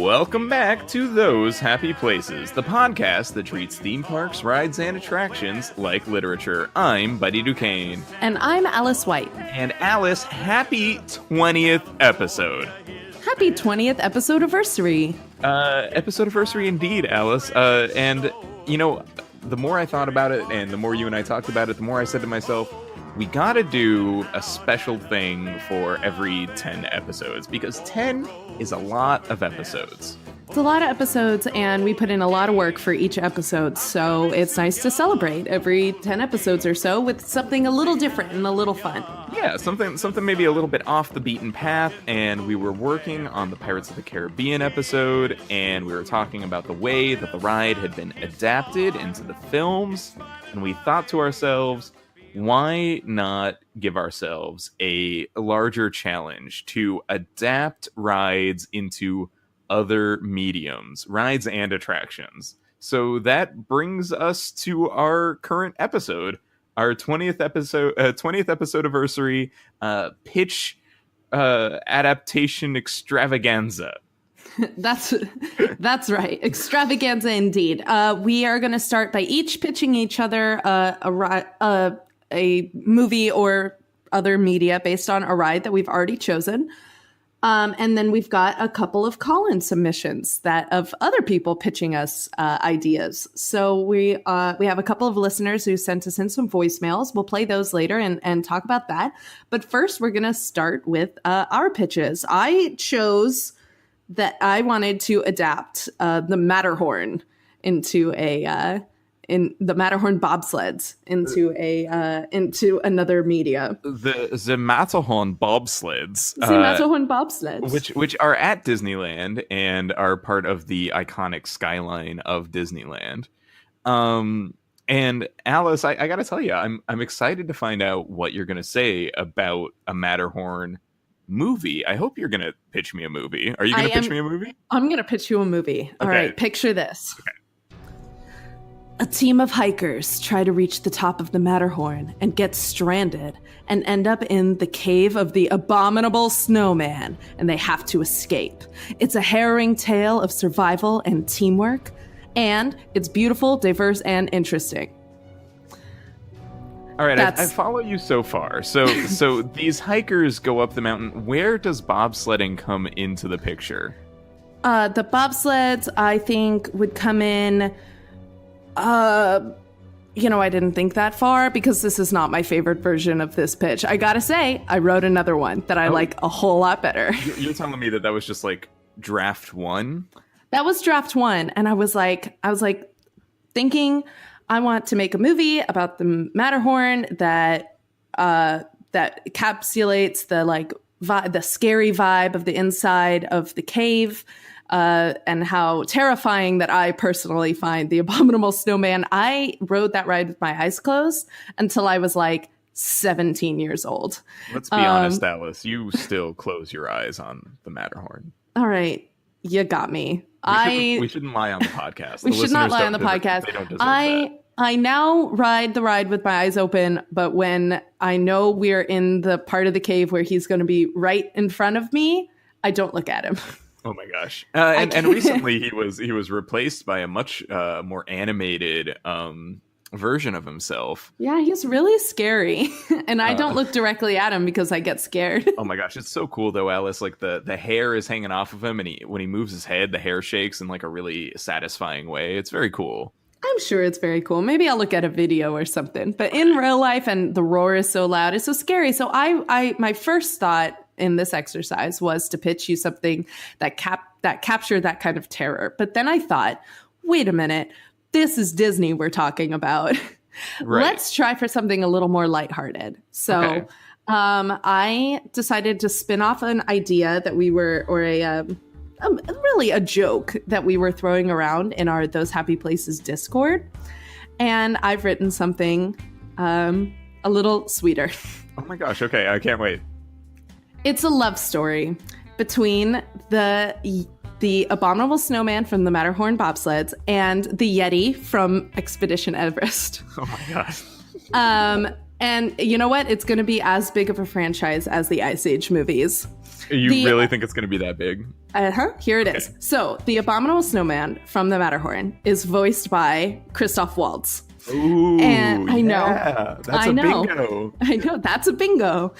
Welcome back to Those Happy Places, the podcast that treats theme parks, rides, and attractions like literature. I'm Buddy Duquesne. And I'm Alice White. And Alice, happy 20th episode. Happy 20th episode-iversary. Episode-iversary indeed, Alice. And, you know, the more I thought about it and the more you and I talked about it, the more I said to myself, we gotta do a special thing for every 10 episodes, because 10 is a lot of episodes. It's a lot of episodes, and we put in a lot of work for each episode, so it's nice to celebrate every 10 episodes or so with something a little different and a little fun. Yeah, something maybe a little bit off the beaten path, and we were working on the Pirates of the Caribbean episode, and we were talking about the way that the ride had been adapted into the films, and we thought to ourselves, why not give ourselves a larger challenge to adapt rides into other mediums, rides and attractions? So that brings us to our current episode, our 20th episode anniversary pitch adaptation extravaganza. That's right. Extravaganza indeed. We are going to start by each pitching each other a movie or other media based on a ride that we've already chosen. And then we've got a couple of call-in submissions of other people pitching us ideas. So we have a couple of listeners who sent us in some voicemails. We'll play those later and talk about that. But first, we're going to start with our pitches. I chose that I wanted to adapt the Matterhorn into in the Matterhorn bobsleds into another media. The Matterhorn bobsleds. The Matterhorn bobsleds. Which are at Disneyland and are part of the iconic skyline of Disneyland. And Alice, I gotta tell you, I'm excited to find out what you're gonna say about a Matterhorn movie. I hope you're gonna pitch me a movie. Are you gonna pitch me a movie? I'm gonna pitch you a movie. All right, picture this. Okay. A team of hikers try to reach the top of the Matterhorn and get stranded and end up in the cave of the abominable snowman, and they have to escape. It's a harrowing tale of survival and teamwork, and it's beautiful, diverse, and interesting. All right, I follow you so far. So these hikers go up the mountain. Where does bobsledding come into the picture? The bobsleds, I think, would come in... I didn't think that far because this is not my favorite version of this pitch. I gotta say, I wrote another one that I like a whole lot better. You're telling me that was just like draft one? That was draft one. And I was like thinking I want to make a movie about the Matterhorn that encapsulates the scary vibe of the inside of the cave. And how terrifying that I personally find the abominable snowman. I rode that ride with my eyes closed until I was like 17 years old. Let's be honest, Alice. You still close your eyes on the Matterhorn. All right. You got me. We shouldn't lie on the podcast. We should not lie on the podcast. They don't deserve that. I now ride the ride with my eyes open, but when I know we're in the part of the cave where he's going to be right in front of me, I don't look at him. Oh my gosh! And recently he was replaced by a much more animated version of himself. Yeah, he's really scary, and I don't look directly at him because I get scared. Oh my gosh, it's so cool though, Alice. Like the hair is hanging off of him, and when he moves his head, the hair shakes in like a really satisfying way. It's very cool. I'm sure it's very cool. Maybe I'll look at a video or something. But in real life, and the roar is so loud, it's so scary. So my first thought in this exercise was to pitch you something that captured that kind of terror. But then I thought, wait a minute, this is Disney we're talking about. Right. Let's try for something a little more lighthearted. So I decided to spin off an idea that we were, or really a joke that we were throwing around in our Those Happy Places Discord. And I've written something a little sweeter. Oh my gosh, okay, I can't wait. It's a love story between the abominable snowman from the Matterhorn bobsleds and the Yeti from Expedition Everest. Oh my gosh. And you know what? It's going to be as big of a franchise as the Ice Age movies. You really think it's going to be that big? Here it is. So the Abominable Snowman from the Matterhorn is voiced by Christoph Waltz. Ooh, and I know. Yeah, that's a bingo. I know, that's a bingo.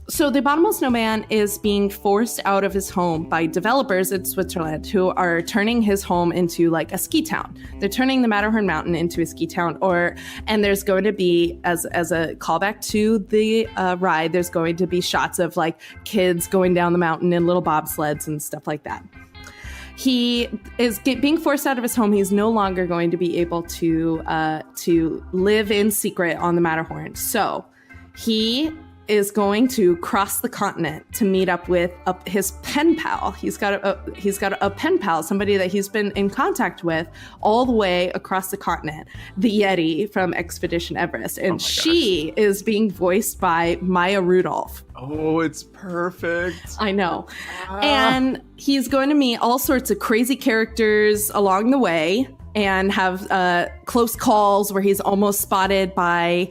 So the Abominable Snowman is being forced out of his home by developers in Switzerland who are turning his home into like a ski town. They're turning the Matterhorn Mountain into a ski town, and there's going to be, as a callback to the ride, there's going to be shots of like kids going down the mountain in little bobsleds and stuff like that. He is being forced out of his home. He's no longer going to be able to live in secret on the Matterhorn. So he is going to cross the continent to meet up with his pen pal. He's got a pen pal, somebody that he's been in contact with all the way across the continent, the Yeti from Expedition Everest. And she is being voiced by Maya Rudolph. Oh, it's perfect. I know. And he's going to meet all sorts of crazy characters along the way and have close calls where he's almost spotted by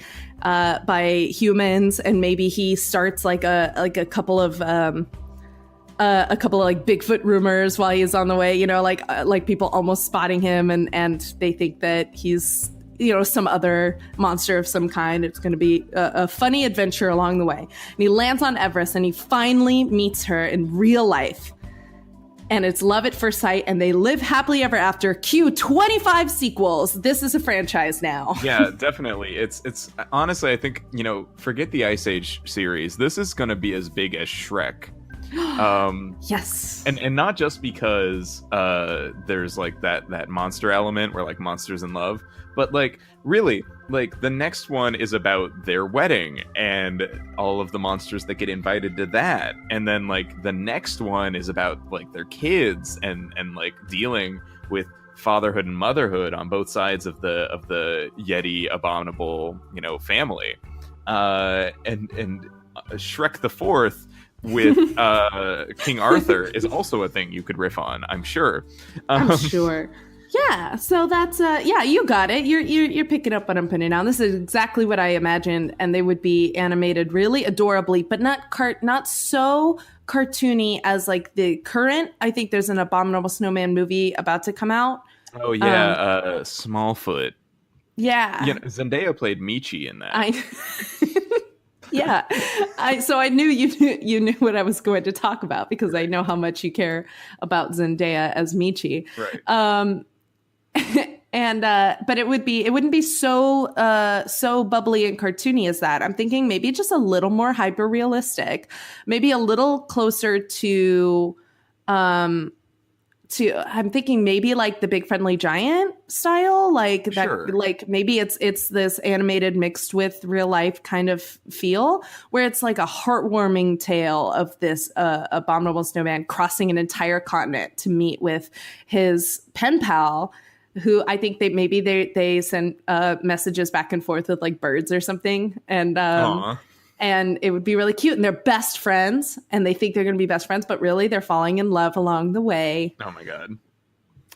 humans, and maybe he starts like a couple of like Bigfoot rumors while he's on the way, you know, like people almost spotting him and they think that he's, you know, some other monster of some kind. It's going to be a funny adventure along the way. And he lands on Everest and he finally meets her in real life. And it's love at first sight, and they live happily ever after. Cue 25 sequels. This is a franchise now. Yeah, definitely. It's honestly, I think, you know, forget the Ice Age series. This is going to be as big as Shrek. Yes. And not just because there's like that monster element where like monsters in love, but like really like the next one is about their wedding and all of the monsters that get invited to that, and then like the next one is about like their kids and like dealing with fatherhood and motherhood on both sides of the Yeti abominable, you know, family, and Shrek the Fourth with King Arthur is also a thing you could riff on, I'm sure. I'm sure. Yeah, so that's yeah, you got it. You're picking up what I'm putting down. This is exactly what I imagined, and they would be animated really adorably, but not so cartoony as like the current. I think there's an Abominable Snowman movie about to come out. Oh yeah, Smallfoot. Yeah. Yeah, Zendaya played Michi in that. Yeah, so I knew you knew what I was going to talk about because I know how much you care about Zendaya as Michi. Right. And but it wouldn't be so bubbly and cartoony as that. I'm thinking maybe just a little more hyper realistic, maybe a little closer to I'm thinking maybe like the Big Friendly Giant style, like that, sure. Like maybe it's this animated mixed with real life kind of feel where it's like a heartwarming tale of this abominable snowman crossing an entire continent to meet with his pen pal, who I think they send messages back and forth with like birds or something, and it would be really cute. And they're best friends, and they think they're going to be best friends, but really they're falling in love along the way. Oh my god!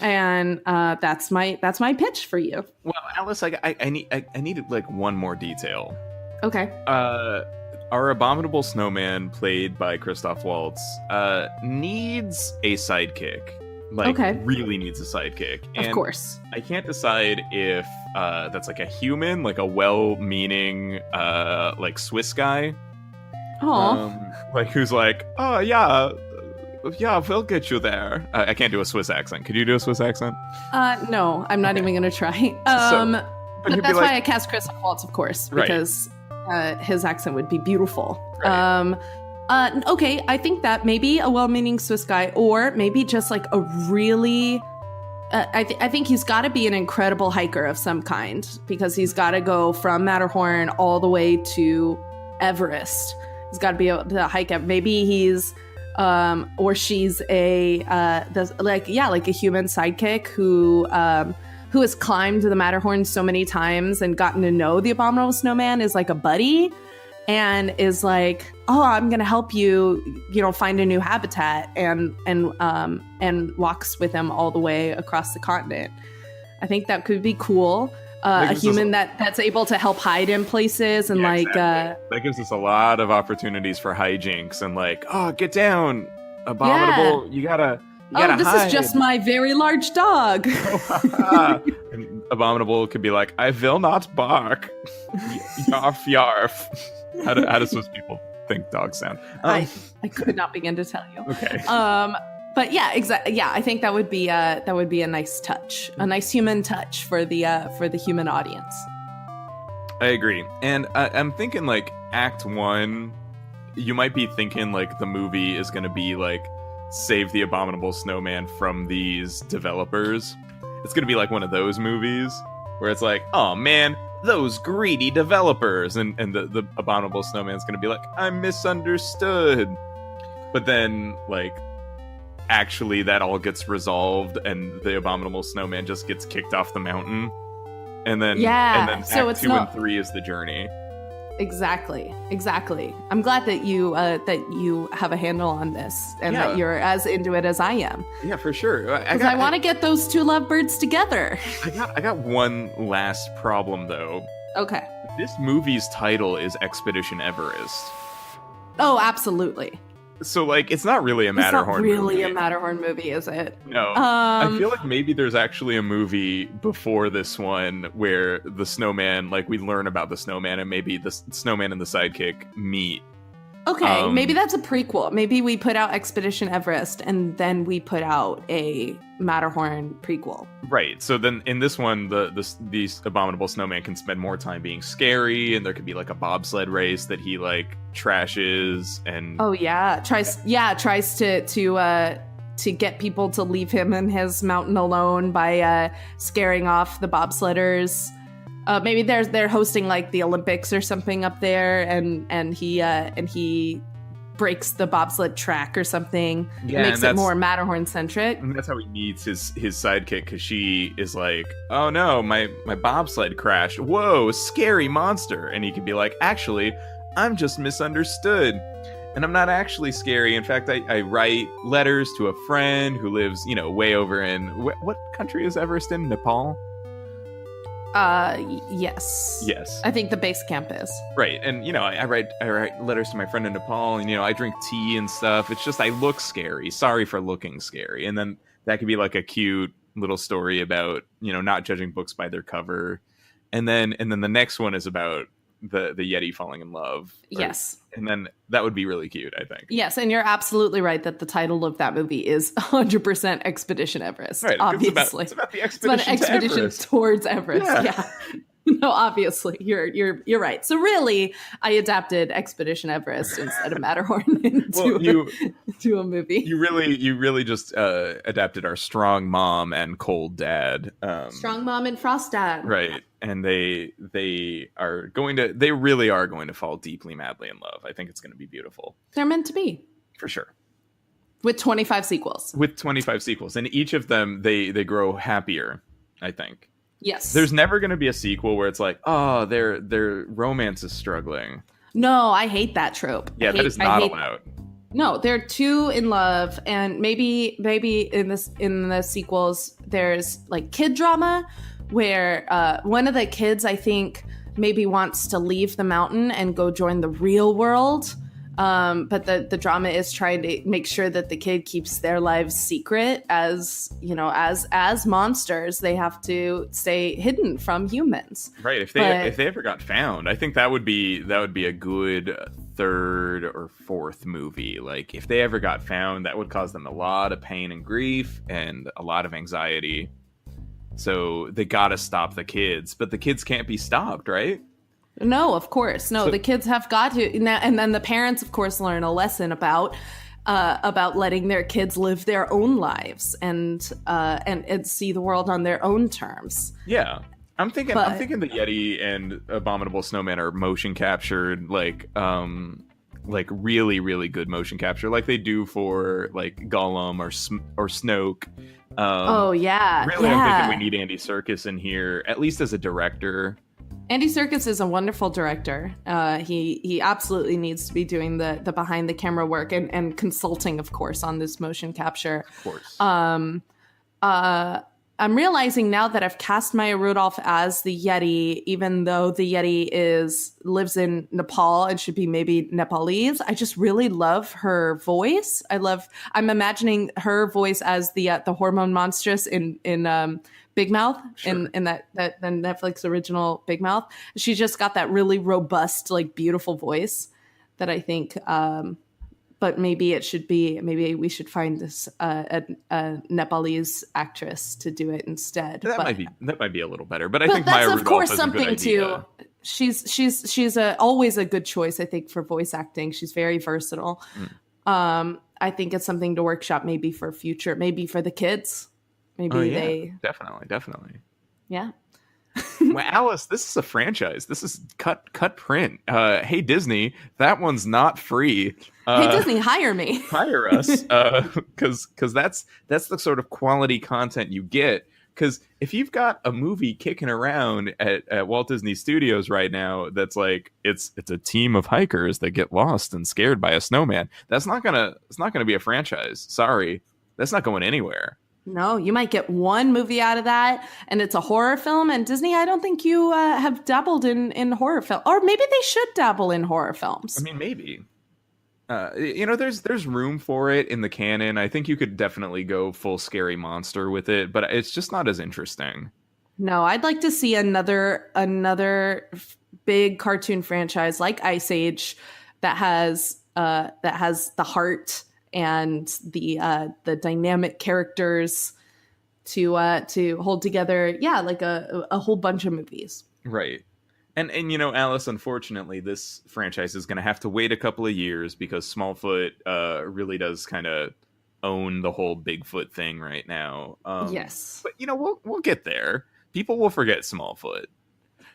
And that's my pitch for you. Well, Alice, I need like one more detail. Okay. Our abominable snowman, played by Christoph Waltz, needs a sidekick. Like, really needs a sidekick. And of course. I can't decide if that's like a human, like a well-meaning, like Swiss guy. Like who's like, oh yeah, we'll get you there. I can't do a Swiss accent. Could you do a Swiss accent? No, I'm not even gonna try. But that's why I cast Christoph Waltz, of course, because his accent would be beautiful. Right. Okay, I think that maybe a well-meaning Swiss guy, or maybe just like a really... I think he's got to be an incredible hiker of some kind, because he's got to go from Matterhorn all the way to Everest. He's got to be able to hike up. Maybe he's or she's like a human sidekick who has climbed the Matterhorn so many times and gotten to know the Abominable Snowman is like a buddy. And is like, oh, I'm gonna help you, find a new habitat, and walks with him all the way across the continent. I think that could be cool. a human that's able to help hide in places and exactly. That gives us a lot of opportunities for hijinks and like, oh, get down, Abominable. You gotta this hide. is just my very large dog. And Abominable could be like, I will not bark. Yarf, yarf. How does those people think dogs sound? I could not begin to tell you. Okay. But yeah, exactly. Yeah, I think that would be a nice touch, a nice human touch for the human audience. I agree, and I'm thinking like Act 1. You might be thinking like the movie is going to be like save the Abominable Snowman from these developers. It's going to be like one of those movies where it's like, oh man, those greedy developers, and the Abominable Snowman's going to be like, I'm misunderstood. But then like actually that all gets resolved and the Abominable Snowman just gets kicked off the mountain. And then Act 2 and 3 is the journey. Exactly. I'm glad that you have a handle on this and that you're as into it as I am. Yeah, for sure. I want to get those two lovebirds together. I got one last problem though. Okay. This movie's title is Expedition Everest. Oh, absolutely. So like it's not really a Matterhorn movie. It's not really a Matterhorn movie, is it? No. I feel like maybe there's actually a movie before this one where the snowman, like we learn about the snowman and maybe the snowman and the sidekick meet. Okay, maybe that's a prequel. Maybe we put out Expedition Everest and then we put out a Matterhorn prequel. Right. So then in this one, these Abominable Snowman can spend more time being scary, and there could be like a bobsled race that he like trashes and tries to get people to leave him in his mountain alone by scaring off the bobsledders. Maybe they're hosting like the Olympics or something up there, and he breaks the bobsled track or something. Yeah, makes it more Matterhorn centric. And that's how he meets his sidekick, because she is like, "Oh no, my bobsled crashed. Whoa, scary monster!" And he could be like, "Actually, I'm just misunderstood, and I'm not actually scary. In fact, I write letters to a friend who lives, way over in what country is Everest in? Nepal." Yes. Yes. I think the base camp is. Right. And, I write letters to my friend in Nepal, and, I drink tea and stuff. It's just I look scary. Sorry for looking scary. And then that could be like a cute little story about, not judging books by their cover. And then the next one is about the Yeti falling in love. Yes. And then that would be really cute, I think. Yes, and you're absolutely right that the title of that movie is 100% Expedition Everest. Right, obviously. It's about the expedition to Everest. Towards Everest. Yeah. No, obviously, you're right. So really, I adapted Expedition Everest instead of Matterhorn into a movie. You really just adapted our strong mom and cold dad. Strong mom and frost dad. Right. And they really are going to fall deeply, madly in love. I think it's going to be beautiful. They're meant to be. For sure. With 25 sequels. And each of them, they grow happier, I think. Yes. There's never going to be a sequel where it's like, oh, their romance is struggling. No, I hate that trope. Yeah, that is not allowed. No, they're two in love, and maybe in the sequels there's like kid drama where one of the kids, I think, maybe wants to leave the mountain and go join the real world. But the drama is trying to make sure that the kid keeps their lives secret. As monsters, they have to stay hidden from humans. Right. If they ever got found, I think that would be a good third or fourth movie. Like if they ever got found, that would cause them a lot of pain and grief and a lot of anxiety. So they gotta stop the kids, but the kids can't be stopped, right? No, of course. No, the kids have got to. And then the parents, of course, learn a lesson about letting their kids live their own lives and see the world on their own terms. Yeah. I'm thinking the Yeti and Abominable Snowman are motion captured, like really, really good motion capture, like they do for like Gollum or Snoke. I'm thinking we need Andy Serkis in here, at least as a director. Andy Serkis is a wonderful director. He absolutely needs to be doing the behind the camera work and consulting, of course, on this motion capture. Of course. I'm realizing now that I've cast Maya Rudolph as the Yeti, even though the Yeti lives in Nepal and should be maybe Nepalese. I just really love her voice. I'm imagining her voice as the hormone monstrous in Big Mouth, Sure. in that the Netflix original Big Mouth. She just got that really robust, like beautiful voice that I think. But maybe we should find this a Nepalese actress to do it instead. That but, might be a little better, but I but think that's Maya of Rudolph course is a good something idea. to. She's always a good choice, I think, for voice acting. She's very versatile. I think it's something to workshop maybe for future, maybe for the kids. Maybe definitely. Yeah. Well, Alice, this is a franchise. This is cut print. Hey Disney, that one's not free. Hey Disney, hire me. Hire us, because that's the sort of quality content you get. Because if you've got a movie kicking around at Walt Disney Studios right now, that's like it's a team of hikers that get lost and scared by a snowman. It's not gonna be a franchise. Sorry, that's not going anywhere. No, you might get one movie out of that, and it's a horror film. And Disney, I don't think you have dabbled in horror film, or maybe they should dabble in horror films. I mean, maybe. There's room for it in the canon. I think you could definitely go full scary monster with it, but it's just not as interesting. No, I'd like to see another big cartoon franchise like Ice Age that has the heart and the dynamic characters to hold together. Yeah, like a whole bunch of movies. Right. And Alice, unfortunately, this franchise is going to have to wait a couple of years because Smallfoot really does kind of own the whole Bigfoot thing right now. Yes. But we'll get there. People will forget Smallfoot.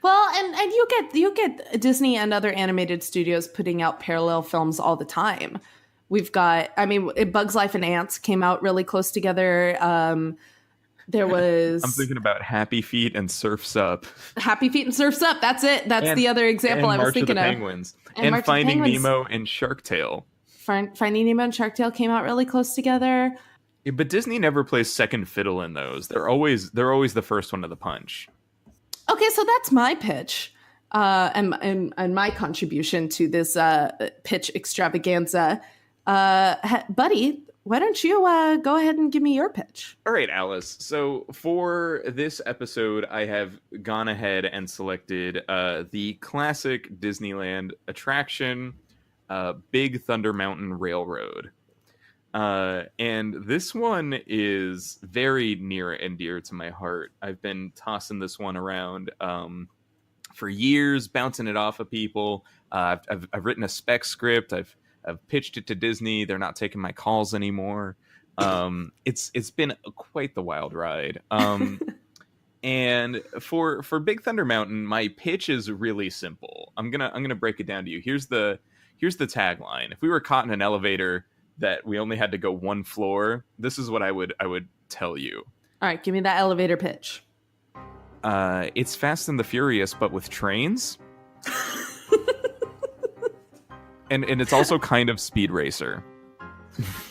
Well, and you get Disney and other animated studios putting out parallel films all the time. We've got, Bugs Life and Ants came out really close together. There was... I'm thinking about Happy Feet and Surf's Up. Happy Feet and Surf's Up. That's it. That's the other example I was thinking of. Penguins. And Finding Nemo and Shark Tale. Finding Nemo and Shark Tale came out really close together. Yeah, but Disney never plays second fiddle in those. They're always the first one to the punch. Okay, so that's my pitch. And my contribution to this pitch extravaganza. Buddy, why don't you go ahead and give me your pitch? All right, Alice. So for this episode, I have gone ahead and selected the classic Disneyland attraction, Big Thunder Mountain Railroad. And this one is very near and dear to my heart. I've been tossing this one around for years, bouncing it off of people. I've written a spec script. I've pitched it to Disney. They're not taking my calls anymore. It's been quite the wild ride. And for Big Thunder Mountain, my pitch is really simple. I'm gonna break it down to you. Here's the tagline. If we were caught in an elevator that we only had to go one floor, this is what I would tell you. All right, give me that elevator pitch. It's Fast and the Furious, but with trains. And it's also kind of Speed Racer.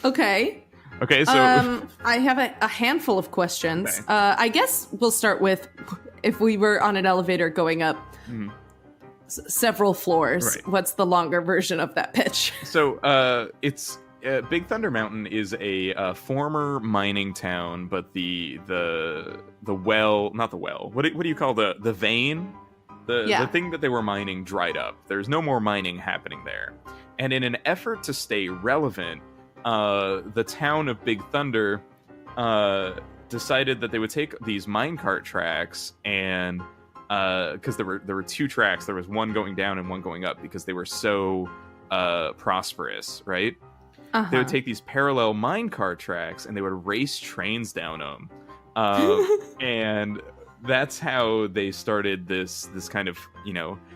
Okay. Okay, so... I have a handful of questions. Okay. I guess we'll start with, if we were on an elevator going up several floors, Right. What's the longer version of that pitch? So, it's... Big Thunder Mountain is a former mining town, but the well... Not the well. What do you call the vein? The thing that they were mining dried up. There's no more mining happening there. And in an effort to stay relevant, the town of Big Thunder decided that they would take these minecart tracks and because there were two tracks, there was one going down and one going up because they were so prosperous, right? Uh-huh. They would take these parallel minecart tracks and they would race trains down them, and that's how they started this kind of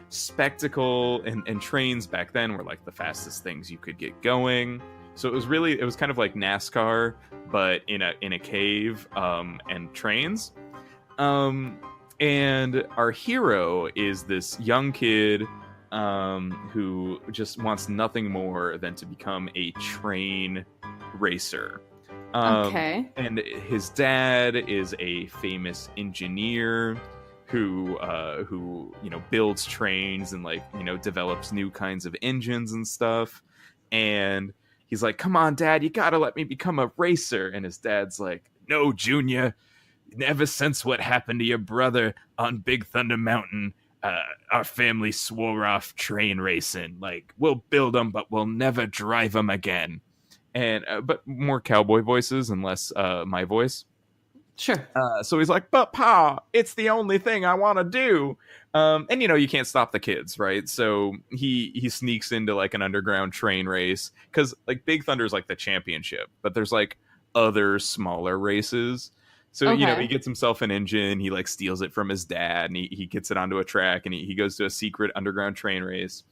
spectacle. And trains back then were like the fastest things you could get going. So it was kind of like NASCAR, but in a cave, and trains. And our hero is this young kid who just wants nothing more than to become a train racer. Okay. And his dad is a famous engineer who builds trains and like develops new kinds of engines and stuff. And he's like, "Come on, Dad, you gotta let me become a racer." And his dad's like, "No, Junior. Ever since what happened to your brother on Big Thunder Mountain, our family swore off train racing. Like, we'll build them, but we'll never drive them again." And but more cowboy voices and less my voice. Sure. So he's like, "But Pa, it's the only thing I want to do." And you can't stop the kids, right? So he sneaks into like an underground train race because like Big Thunder is like the championship, but there's like other smaller races. So he gets himself an engine. He like steals it from his dad, and he gets it onto a track, and he goes to a secret underground train race.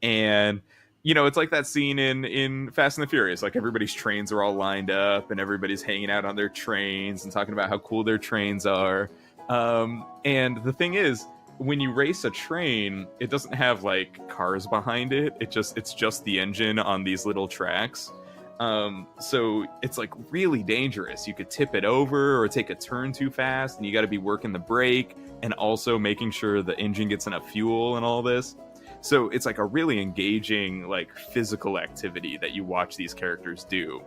And it's like that scene in Fast and the Furious. Like everybody's trains are all lined up and everybody's hanging out on their trains and talking about how cool their trains are. And the thing is, when you race a train, it doesn't have like cars behind it. It's just the engine on these little tracks. So it's like really dangerous. You could tip it over or take a turn too fast, and you got to be working the brake and also making sure the engine gets enough fuel and all this. So it's like a really engaging, like physical activity that you watch these characters do.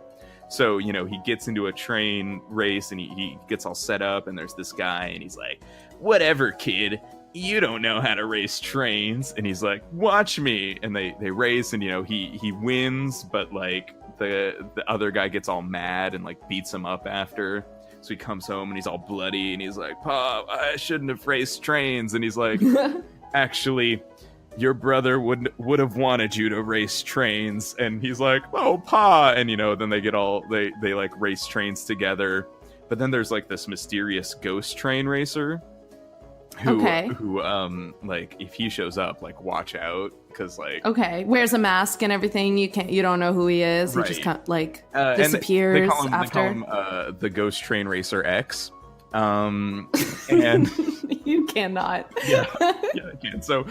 So, he gets into a train race and he gets all set up, and there's this guy and he's like, "Whatever, kid, you don't know how to race trains." And he's like, "Watch me." And they race, and he wins, but like the other guy gets all mad and like beats him up after. So he comes home and he's all bloody and he's like, "Pa, I shouldn't have raced trains." And he's like, "Actually, your brother would have wanted you to race trains." And he's like, "Oh, Pa." And then they like race trains together. But then there's like this mysterious ghost train racer who like if he shows up, like watch out, because like wears a mask and everything. You don't know who he is. Right. He just kind of like disappears they call him the Ghost Train Racer X. And you cannot. Yeah, I can. So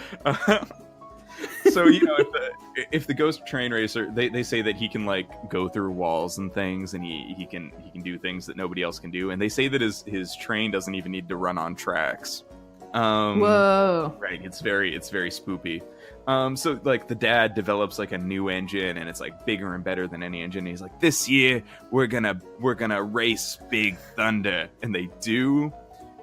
if the Ghost Train Racer, they say that he can like go through walls and things, and he can do things that nobody else can do. And they say that his train doesn't even need to run on tracks. Whoa! Right, it's very spoopy. So like the dad develops like a new engine, and it's like bigger and better than any engine. And he's like, "This year we're gonna race Big Thunder," and they do.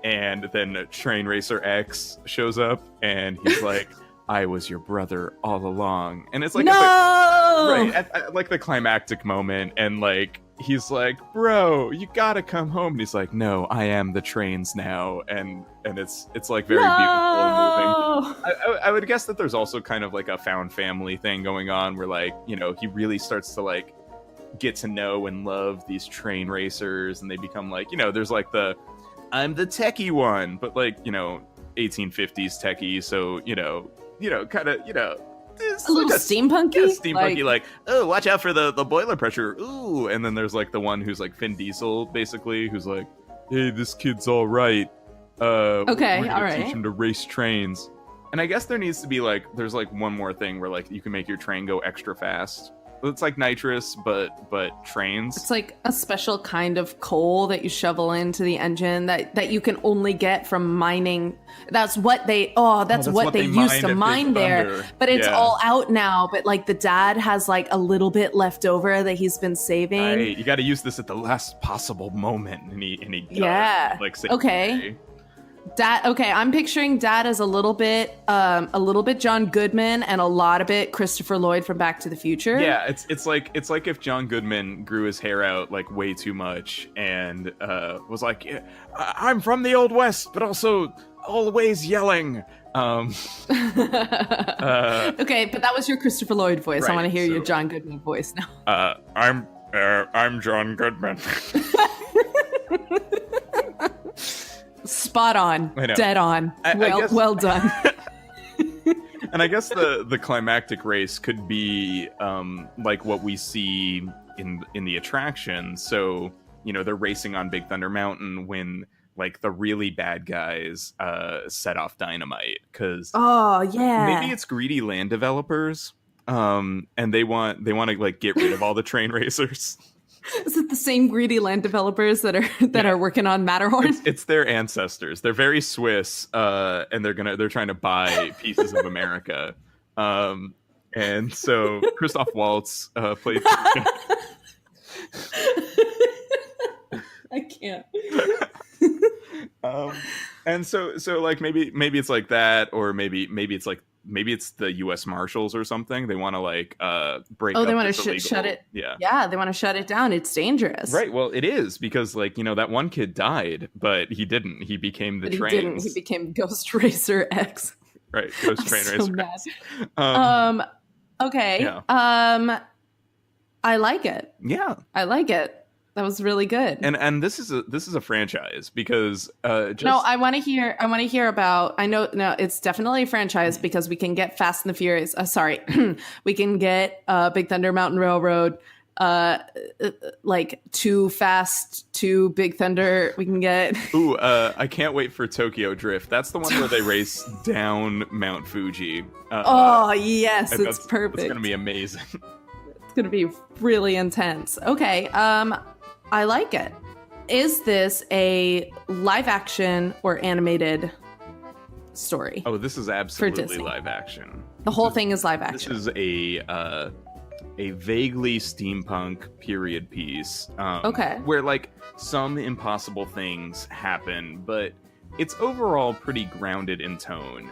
And then Train Racer X shows up, and he's like, "I was your brother all along." And it's like at like the climactic moment, and like he's like, "Bro, you gotta come home." And he's like, "No, I am the trains now." And it's like very beautiful and moving. I would guess that there's also kind of like a found family thing going on where like, he really starts to like get to know and love these train racers, and they become like, there's like I'm the techie one, but like, 1850s techie. So, kind of, a little like steampunky? Yeah, steampunky, like, "Oh, watch out for the boiler pressure. Ooh." And then there's like the one who's like Vin Diesel, basically, who's like, "Hey, this kid's all right. We're gonna teach him to race trains." And I guess there needs to be like, there's like one more thing where like you can make your train go extra fast. It's like nitrous, but trains. It's like a special kind of coal that you shovel into the engine that you can only get from mining. That's what they used to mine there. But it's all out now. But like the dad has like a little bit left over that he's been saving. Right. You got to use this at the last possible moment, and he does. Like okay. Dad, I'm picturing Dad as a little bit John Goodman and a lot of it Christopher Lloyd from Back to the Future. Yeah, it's like if John Goodman grew his hair out like way too much and was like, "Yeah, I'm from the Old West, but also always yelling." Okay, but that was your Christopher Lloyd voice. Right, I want to hear your John Goodman voice now. I'm John Goodman. Spot on. Dead on. Well done. And I guess the climactic race could be like what we see in the attraction. So, they're racing on Big Thunder Mountain when like the really bad guys set off dynamite, because maybe it's greedy land developers, and they want to like get rid of all the train racers. Is it the same Greedy Land developers that are working on Matterhorn? It's their ancestors. They're very Swiss, and they're trying to buy pieces of America. And so Christoph Waltz played. I can't. And so like maybe it's like that, or maybe it's the U.S. Marshals or something. They want to like break. Oh, they want to shut it. Yeah, they want to shut it down. It's dangerous. Right. Well, it is, because like, you know, that one kid died, but he didn't. He became the train. He didn't. He became Ghost Racer X. Right. Ghost Train so Racer. Mad. Okay. Yeah. I like it. Yeah. I like it. That was really good. And this is a franchise, because no, I want to hear about. I know, no, it's definitely a franchise, because we can get Fast and the Furious. We can get Big Thunder Mountain Railroad, like Too Fast, Too Big Thunder. We can get. Ooh, I can't wait for Tokyo Drift. That's the one where they race down Mount Fuji. Oh yes, it's perfect. It's gonna be amazing. It's gonna be really intense. Okay. I like it. Is this a live action or animated story? Oh, this is absolutely live action. The whole thing is live action. This is a vaguely steampunk period piece. Okay. Where like some impossible things happen, but it's overall pretty grounded in tone.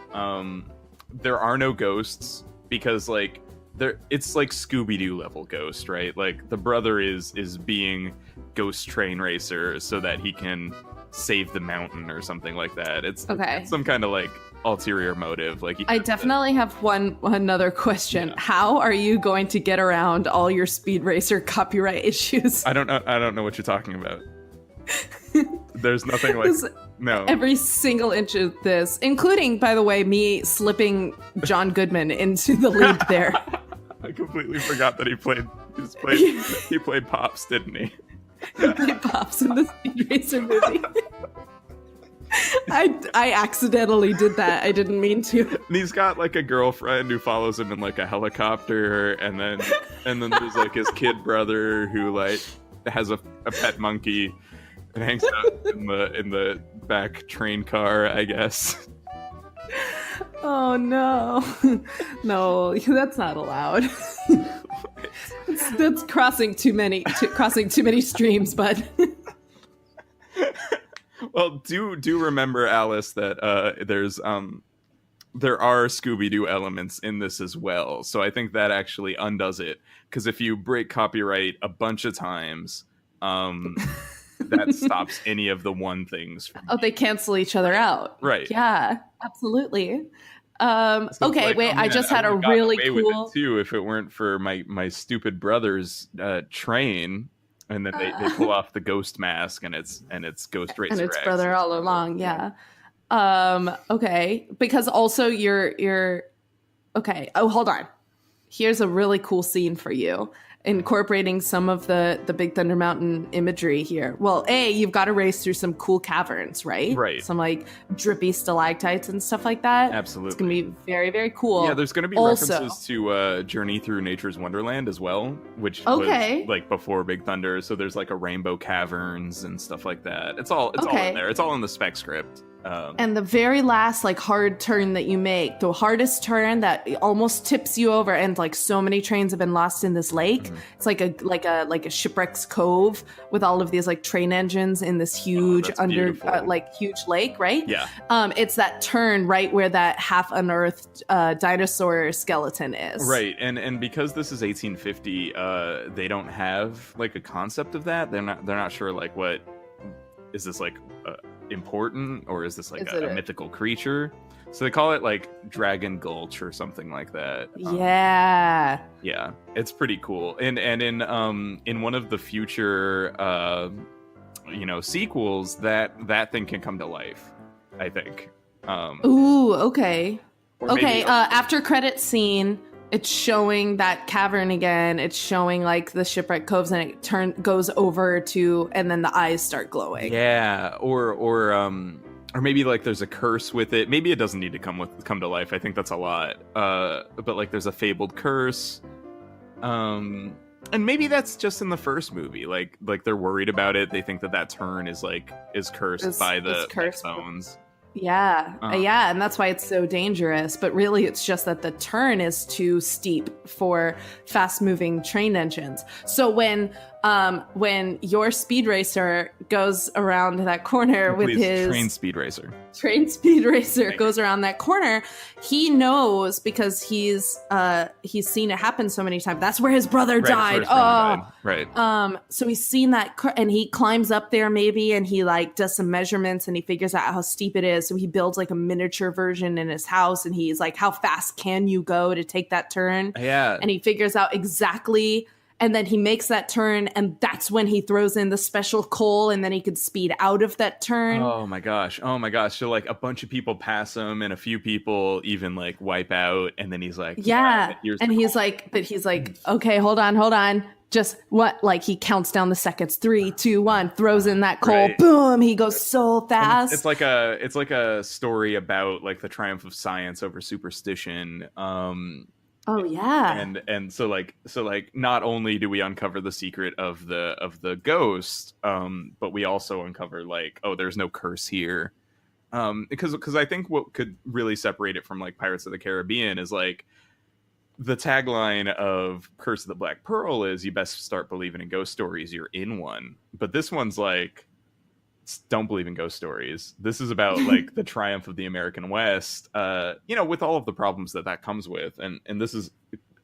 There are no ghosts, because like it's like Scooby-Doo level ghost, right? Like the brother is being Ghost Train Racer so that he can save the mountain or something like that. It's some kind of like ulterior motive. Like I definitely have another question. Yeah. How are you going to get around all your Speed Racer copyright issues? I don't know what you're talking about. There's nothing like no. Every single inch of this, including, by the way, me slipping John Goodman into the lead there. I completely forgot that he played Pops, didn't he? He played Pops in the Speed Racer movie. I accidentally did that. I didn't mean to. And he's got like a girlfriend who follows him in like a helicopter, and then there's like his kid brother who like has a pet monkey and hangs out in the back train car, I guess. Oh no. No, that's not allowed. That's crossing too many streams, bud. Well, do remember, Alice, that there are Scooby-Doo elements in this as well. So I think that actually undoes it, because if you break copyright a bunch of times, that stops any of the one things. They cancel each other out. Right. Yeah, absolutely. Okay, wait, I just had a really cool too, if it weren't for my stupid brother's train, and then they pull off the ghost mask, and it's Ghost Racer and it's X. brother all along. Yeah. Okay, because also you're okay. Oh, hold on. Here's a really cool scene for you, incorporating some of the Big Thunder Mountain imagery here. Well, you've got to race through some cool caverns, right? Right. Some like drippy stalactites and stuff like that. Absolutely. It's going to be very, very cool. Yeah, there's going to be references to Journey Through Nature's Wonderland as well, which was like before Big Thunder. So there's like a rainbow caverns and stuff like that. It's all in there. It's all in the spec script. And the very last like hard turn that you make, the hardest turn that almost tips you over, and like so many trains have been lost in this lake. Mm-hmm. It's like a shipwreck's cove with all of these like train engines in this huge huge lake, right? Yeah. It's that turn right where that half unearthed dinosaur skeleton is. Right, and because this is 1850, they don't have like a concept of that. They're not sure like what is this like. Important, or is this like a mythical creature? So they call it like Dragon Gulch or something like that. Yeah, it's pretty cool. And in one of the future sequels, that thing can come to life, I think. Ooh, okay. After credit scene, it's showing that cavern again. It's showing like the shipwreck coves, and it goes over to, and then the eyes start glowing. Yeah, or maybe like there's a curse with it. Maybe it doesn't need to come to life. I think that's a lot. But like there's a fabled curse. And maybe that's just in the first movie. Like they're worried about it. They think that turn is cursed by the bones. Yeah. Yeah. And that's why it's so dangerous. But really, it's just that the turn is too steep for fast moving train engines. So when your speed racer goes around that corner with his train speed racer goes around that corner, he knows because he's seen it happen so many times. That's where his brother died. Right. So he's seen that, and he climbs up there maybe, and he like does some measurements, and he figures out how steep it is. So he builds like a miniature version in his house, and he's like, how fast can you go to take that turn? Yeah. And he figures out exactly. And then he makes that turn, and that's when he throws in the special coal, and then he could speed out of that turn. Oh my gosh. So like a bunch of people pass him, and a few people even like wipe out, and then he's like, yeah. And he's like, okay, hold on. Just what? Like he counts down the seconds. 3, 2, 1. Throws in that coal. Right. Boom! He goes so fast. It's like a story about like the triumph of science over superstition. Oh yeah. And so not only do we uncover the secret of the ghost, but we also uncover like, oh, there's no curse here. Because I think what could really separate it from like Pirates of the Caribbean is like the tagline of Curse of the Black Pearl is you best start believing in ghost stories, you're in one. But this one's like, don't believe in ghost stories. This is about like the triumph of the American West, with all of the problems that comes with. And this is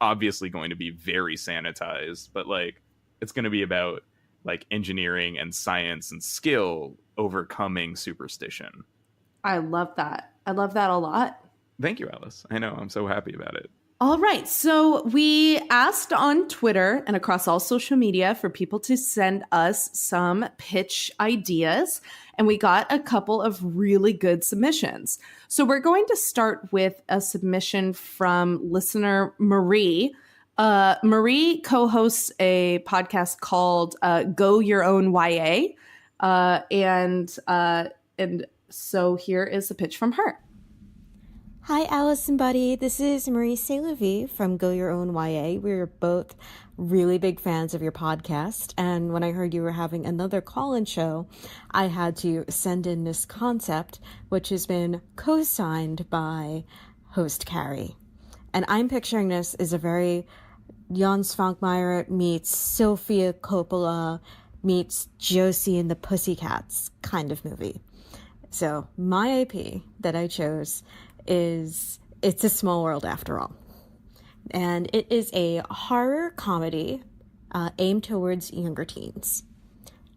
obviously going to be very sanitized, but like it's going to be about like engineering and science and skill overcoming superstition. I love that. I love that a lot. Thank you, Alice. I know. I'm so happy about it. All right. So we asked on Twitter and across all social media for people to send us some pitch ideas, and we got a couple of really good submissions. So we're going to start with a submission from listener Marie. Marie co-hosts a podcast called Go Your Own YA. And so here is a pitch from her. Hi, Alice and Buddy. This is Marie Saint-Levy from Go Your Own YA. We're both really big fans of your podcast. And when I heard you were having another call-in show, I had to send in this concept, which has been co-signed by host Carrie. And I'm picturing this as a very Jan Svankmajer meets Sofia Coppola meets Josie and the Pussycats kind of movie. So my IP that I chose is It's a Small World After All. And it is a horror comedy aimed towards younger teens.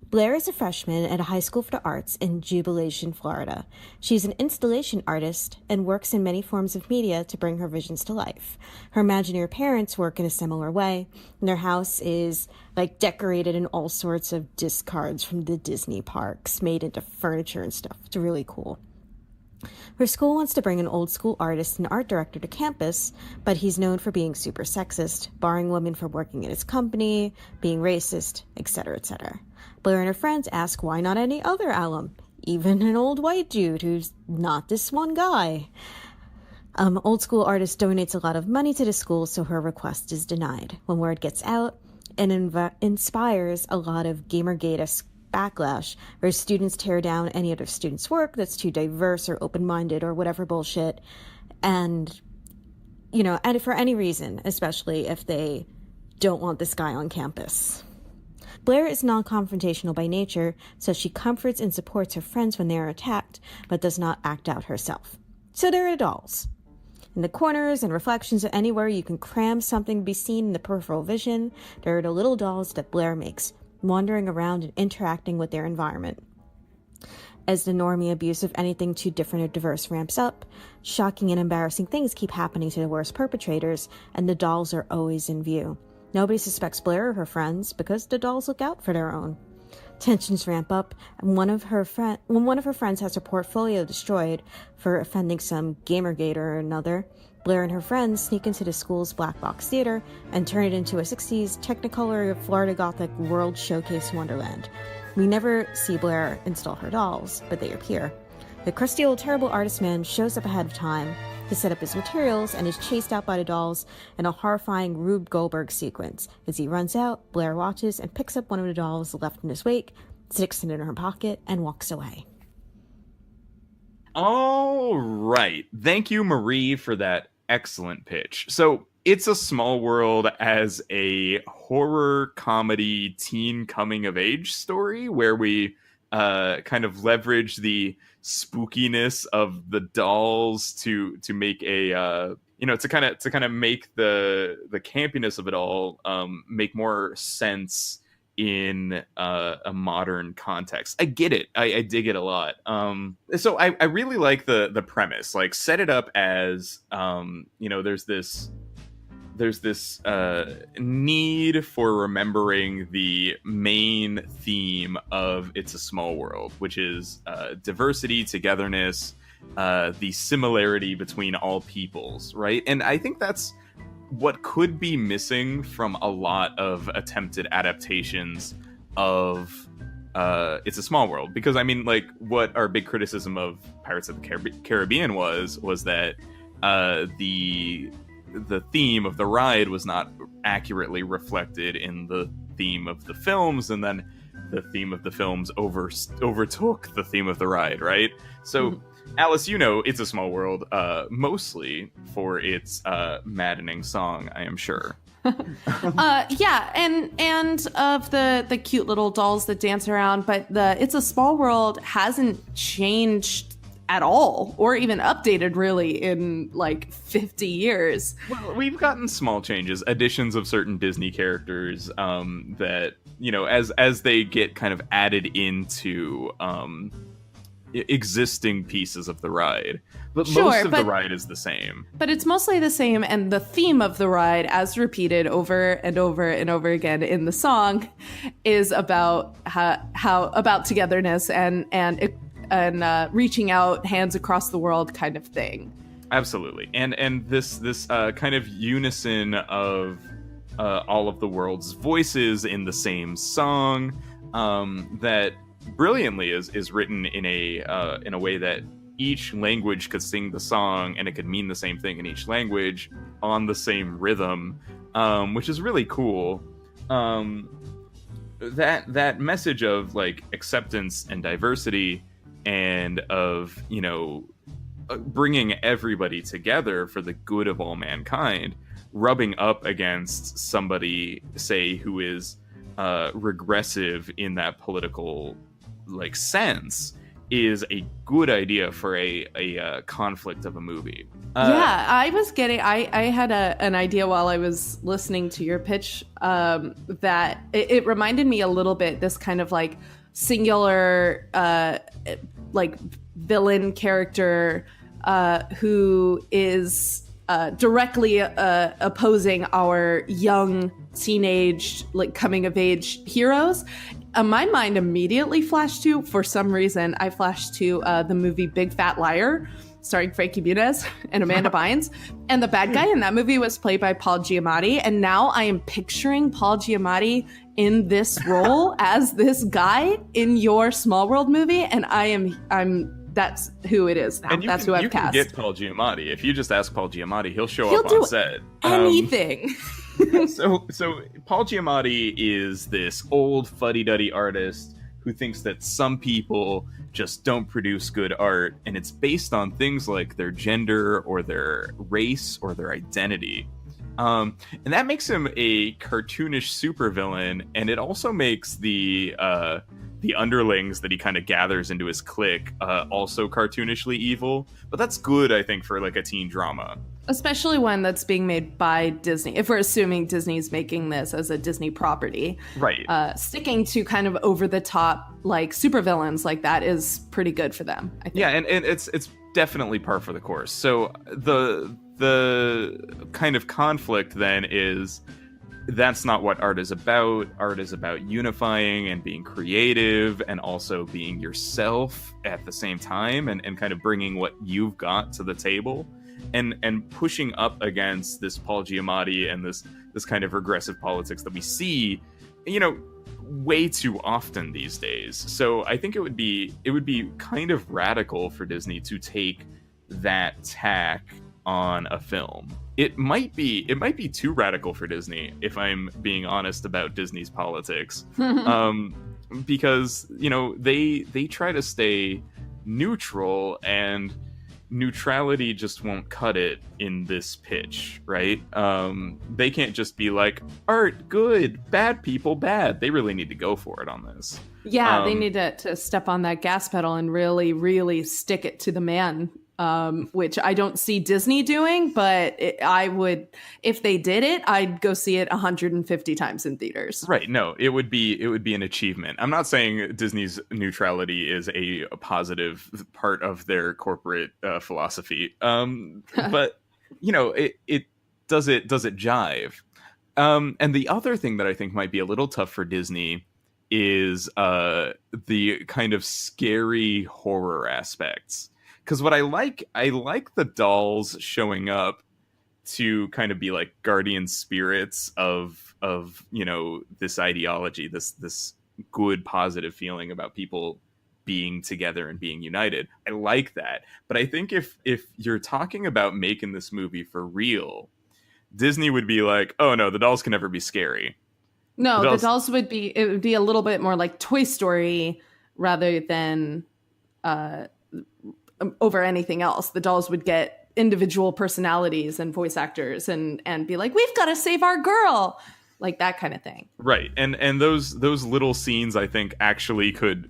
Blair is a freshman at a high school for the arts in Jubilation, Florida. She's an installation artist and works in many forms of media to bring her visions to life. Her Imagineer parents work in a similar way, and their house is like decorated in all sorts of discards from the Disney parks, made into furniture and stuff. It's really cool. Her school wants to bring an old school artist and art director to campus, but he's known for being super sexist, barring women from working in his company, being racist, etc., etc. Blair and her friends ask why not any other alum, even an old white dude who's not this one guy. Old school artist donates a lot of money to the school, so her request is denied. When word gets out, it inspires a lot of Gamergate-esque backlash, where students tear down any other student's work that's too diverse or open-minded or whatever bullshit, and for any reason, especially if they don't want this guy on campus. Blair is non-confrontational by nature, so she comforts and supports her friends when they are attacked, but does not act out herself. So there are dolls. In the corners and reflections of anywhere you can cram something to be seen in the peripheral vision, there are the little dolls that Blair makes, wandering around and interacting with their environment. As the normie abuse of anything too different or diverse ramps up, shocking and embarrassing things keep happening to the worst perpetrators, and the dolls are always in view. Nobody suspects Blair or her friends because the dolls look out for their own. Tensions ramp up, and when one of her friends has her portfolio destroyed for offending some Gamergate or another, Blair and her friends sneak into the school's black box theater and turn it into a 60s Technicolor Florida Gothic World Showcase Wonderland. We never see Blair install her dolls, but they appear. The crusty old terrible artist man shows up ahead of time, to set up his materials and is chased out by the dolls in a horrifying Rube Goldberg sequence. As he runs out, Blair watches and picks up one of the dolls left in his wake, sticks it in her pocket, and walks away. All right. Thank you, Marie, for that excellent pitch. So, It's a Small World as a horror comedy teen coming of age story where we kind of leverage the spookiness of the dolls to make a to kind of make the campiness of it all make more sense in a modern context. I get it. I dig it a lot. So I really like the premise. Like, set it up as there's this need for remembering the main theme of It's a Small World, which is diversity, togetherness, the similarity between all peoples, right? And I think that's what could be missing from a lot of attempted adaptations of It's a Small World. Because, I mean, like, what our big criticism of Pirates of the Caribbean was that the theme of the ride was not accurately reflected in the theme of the films, and then the theme of the films overtook the theme of the ride, right? So, Alice, It's a Small World, mostly for its maddening song, I am sure. Yeah, and of the cute little dolls that dance around, but the It's a Small World hasn't changed at all, or even updated really in like 50 years. Well, we've gotten small changes, additions of certain Disney characters that, as they get kind of added into existing pieces of the ride. But most of the ride is the same. But it's mostly the same, and the theme of the ride, as repeated over and over and over again in the song, is about how about togetherness and reaching out, hands across the world kind of thing. Absolutely. And this kind of unison of all of the world's voices in the same song that brilliantly is written in a way that each language could sing the song and it could mean the same thing in each language on the same rhythm, which is really cool. That message of like acceptance and diversity and of, bringing everybody together for the good of all mankind, rubbing up against somebody, say, who is regressive in that political sense, is a good idea for a conflict of a movie. I had an idea while I was listening to your pitch that it reminded me a little bit, this kind of like singular villain character who is directly opposing our young teenage coming of age heroes. My mind immediately flashed to, for some reason, the movie Big Fat Liar, starring Frankie Muniz and Amanda Bynes. And the bad guy in that movie was played by Paul Giamatti. And now I am picturing Paul Giamatti in this role as this guy in your Small World movie. And that's who it is now. And that's who I've cast. You can get Paul Giamatti. If you just ask Paul Giamatti, he'll show up on set. Anything. So Paul Giamatti is this old fuddy-duddy artist who thinks that some people just don't produce good art, and it's based on things like their gender or their race or their identity. And that makes him a cartoonish supervillain, and it also makes the underlings that he kind of gathers into his clique also cartoonishly evil. But that's good, I think, for a teen drama. Especially one that's being made by Disney. If we're assuming Disney's making this as a Disney property. Right. Sticking to kind of over-the-top supervillains like that is pretty good for them, I think. Yeah, and it's definitely par for the course. So the kind of conflict then is, that's not what art is about. Art is about unifying and being creative and also being yourself at the same time and kind of bringing what you've got to the table and pushing up against this Paul Giamatti and this kind of regressive politics that we see, way too often these days. So I think it would be kind of radical for Disney to take that tack on a film. It might be too radical for Disney, if I'm being honest about Disney's politics. Because, you know, they try to stay neutral, and neutrality just won't cut it in this pitch, right? They can't just be like, art good, bad people bad. They really need to go for it on this. Yeah, they need to step on that gas pedal and really, really stick it to the man, which I don't see Disney doing, but I would, if they did it, I'd go see it 150 times in theaters. Right. No, it would be an achievement. I'm not saying Disney's neutrality is a positive part of their corporate philosophy, but you know, it does it jive. And the other thing that I think might be a little tough for Disney is the kind of scary horror aspects. Because what I like the dolls showing up to kind of be like guardian spirits of you know, this ideology, this good positive feeling about people being together and being united. I like that. But I think if you're talking about making this movie for real, Disney would be like, oh no, the dolls can never be scary. No, the dolls would be a little bit more like Toy Story rather than over anything else. The dolls would get individual personalities and voice actors and be like, we've got to save our girl, like that kind of thing. Right. And those little scenes, I think, actually could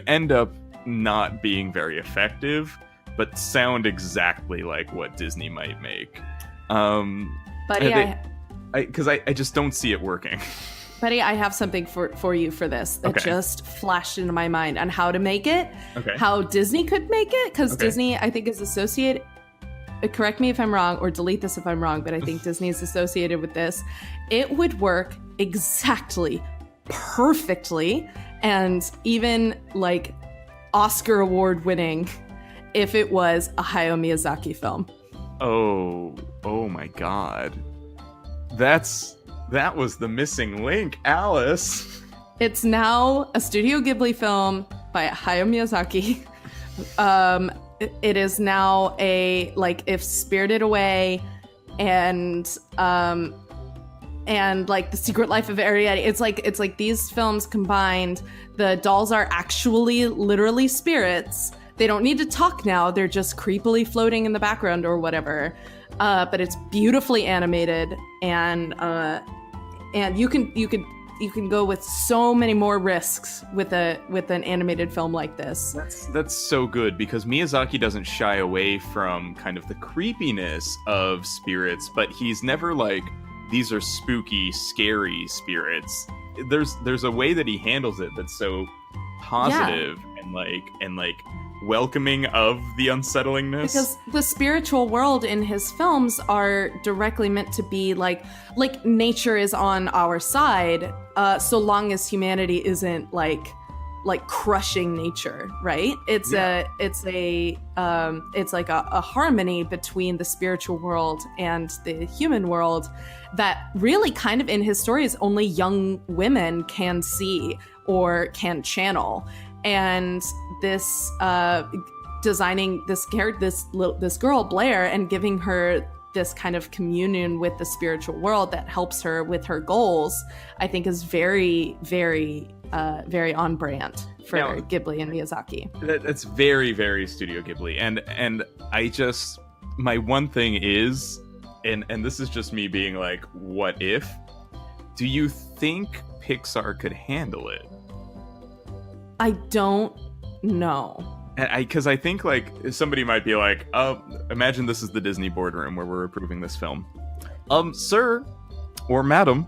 end up not being very effective, but sound exactly like what Disney might make. Buddy, because I just don't see it working. Buddy, I have something for you for this that just flashed into my mind on how to make it, how Disney could make it, because Disney, I think, is associated, correct me if I'm wrong, or delete this if I'm wrong, but I think Disney is associated with this. It would work exactly, perfectly, and even like Oscar award winning if it was a Hayao Miyazaki film. Oh my God. That was the missing link, Alice. It's now a Studio Ghibli film by Hayao Miyazaki. It is now a, like, if Spirited Away and like The Secret Life of Ariete, it's like these films combined. The dolls are actually literally spirits. They don't need to talk now. They're just creepily floating in the background or whatever. But it's beautifully animated, and you can go with so many more risks with an animated film like this. That's so good, because Miyazaki doesn't shy away from kind of the creepiness of spirits, but he's never like, these are spooky, scary spirits. There's a way that he handles it that's so positive and like welcoming of the unsettlingness. Because the spiritual world in his films are directly meant to be like nature is on our side, so long as humanity isn't like crushing nature, right? It's like a harmony between the spiritual world and the human world that really kind of in his stories only young women can see or can channel. And this designing this girl Blair and giving her this kind of communion with the spiritual world that helps her with her goals, I think is very, very, very on brand for Ghibli and Miyazaki. That's very, very Studio Ghibli. And I just, my one thing is, and this is just me being like, what if? Do you think Pixar could handle it? I don't know. Because I think like somebody might be like, imagine this is the Disney boardroom where we're approving this film. Sir or madam,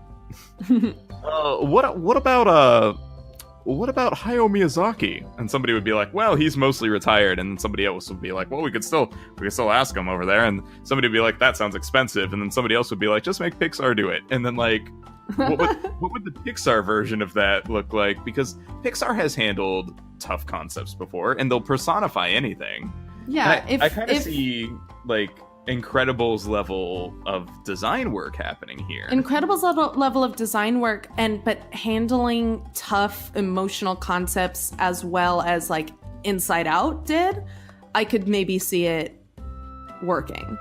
what about Hayao Miyazaki? And somebody would be like, well, he's mostly retired. And then somebody else would be like, well, we could still ask him over there. And somebody would be like, that sounds expensive. And then somebody else would be like, just make Pixar do it. And then like, what would the Pixar version of that look like? Because Pixar has handled tough concepts before, and they'll personify anything. Yeah, I kind of see like Incredibles level of design work happening here. Incredibles level of design work, but handling tough emotional concepts as well as like Inside Out did. I could maybe see it working.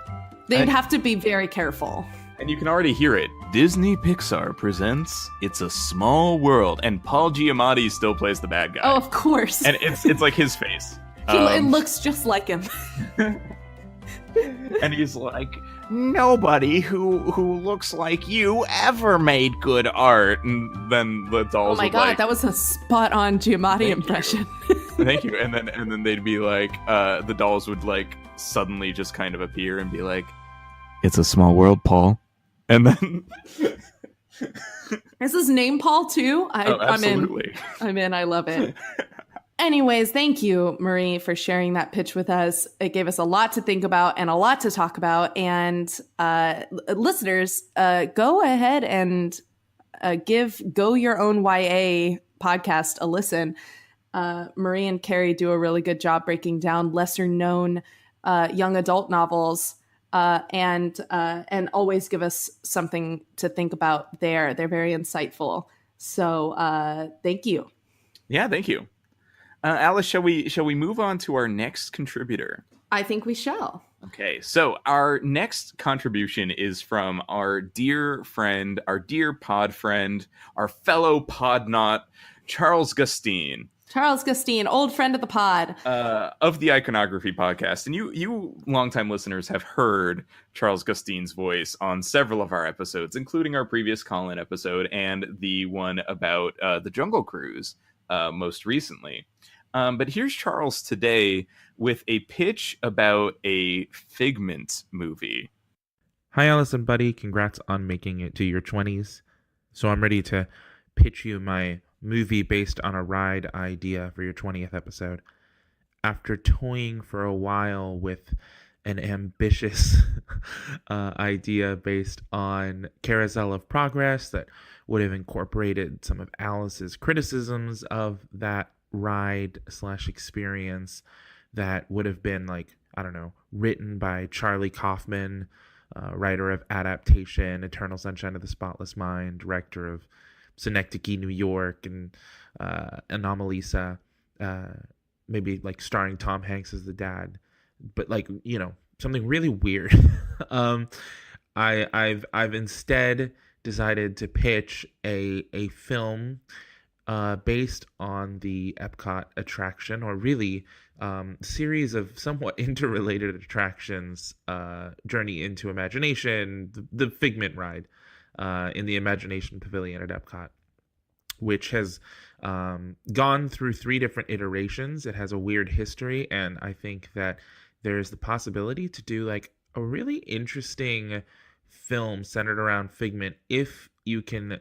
They'd have to be very careful. And you can already hear it. Disney Pixar presents It's a Small World. And Paul Giamatti still plays the bad guy. Oh, of course. And it's like his face. It looks just like him. And he's like, nobody who looks like you ever made good art. And then the dolls Oh my God, that was a spot-on Giamatti impression. Thank you. And then they'd be like, the dolls would like suddenly just kind of appear and be like, it's a small world, Paul. And then is his name Paul too? Absolutely. I'm in. I love it. Anyways, thank you, Marie, for sharing that pitch with us. It gave us a lot to think about and a lot to talk about. And listeners, go ahead and give Go Your Own YA podcast a listen. Marie and Carrie do a really good job breaking down lesser known young adult novels and always give us something to think about there. They're very insightful. So thank you. Yeah, thank you. Alice, shall we move on to our next contributor? I think we shall. Okay, so our next contribution is from our dear friend, our dear pod friend, our fellow podnaut, Charles Gustine. Charles Gustine, old friend of the pod. Of the Iconography podcast. And you longtime listeners have heard Charles Gustine's voice on several of our episodes, including our previous call-in episode and the one about the Jungle Cruise most recently. But here's Charles today with a pitch about a Figment movie. Hi, Alice and Buddy. Congrats on making it to your 20s. So I'm ready to pitch you my movie based on a ride idea for your 20th episode. After toying for a while with an ambitious idea based on Carousel of Progress that would have incorporated some of Alice's criticisms of that ride / experience, that would have been like, I don't know, written by Charlie Kaufman, writer of Adaptation, Eternal Sunshine of the Spotless Mind, director of Synecdoche, New York, and Anomalisa, maybe like starring Tom Hanks as the dad, but like, you know, something really weird. I've instead decided to pitch a film based on the Epcot attraction, or really series of somewhat interrelated attractions, Journey into Imagination, the Figment ride in the Imagination Pavilion at Epcot, which has gone through 3 different iterations. It has a weird history, and I think that there's the possibility to do like a really interesting film centered around Figment if you can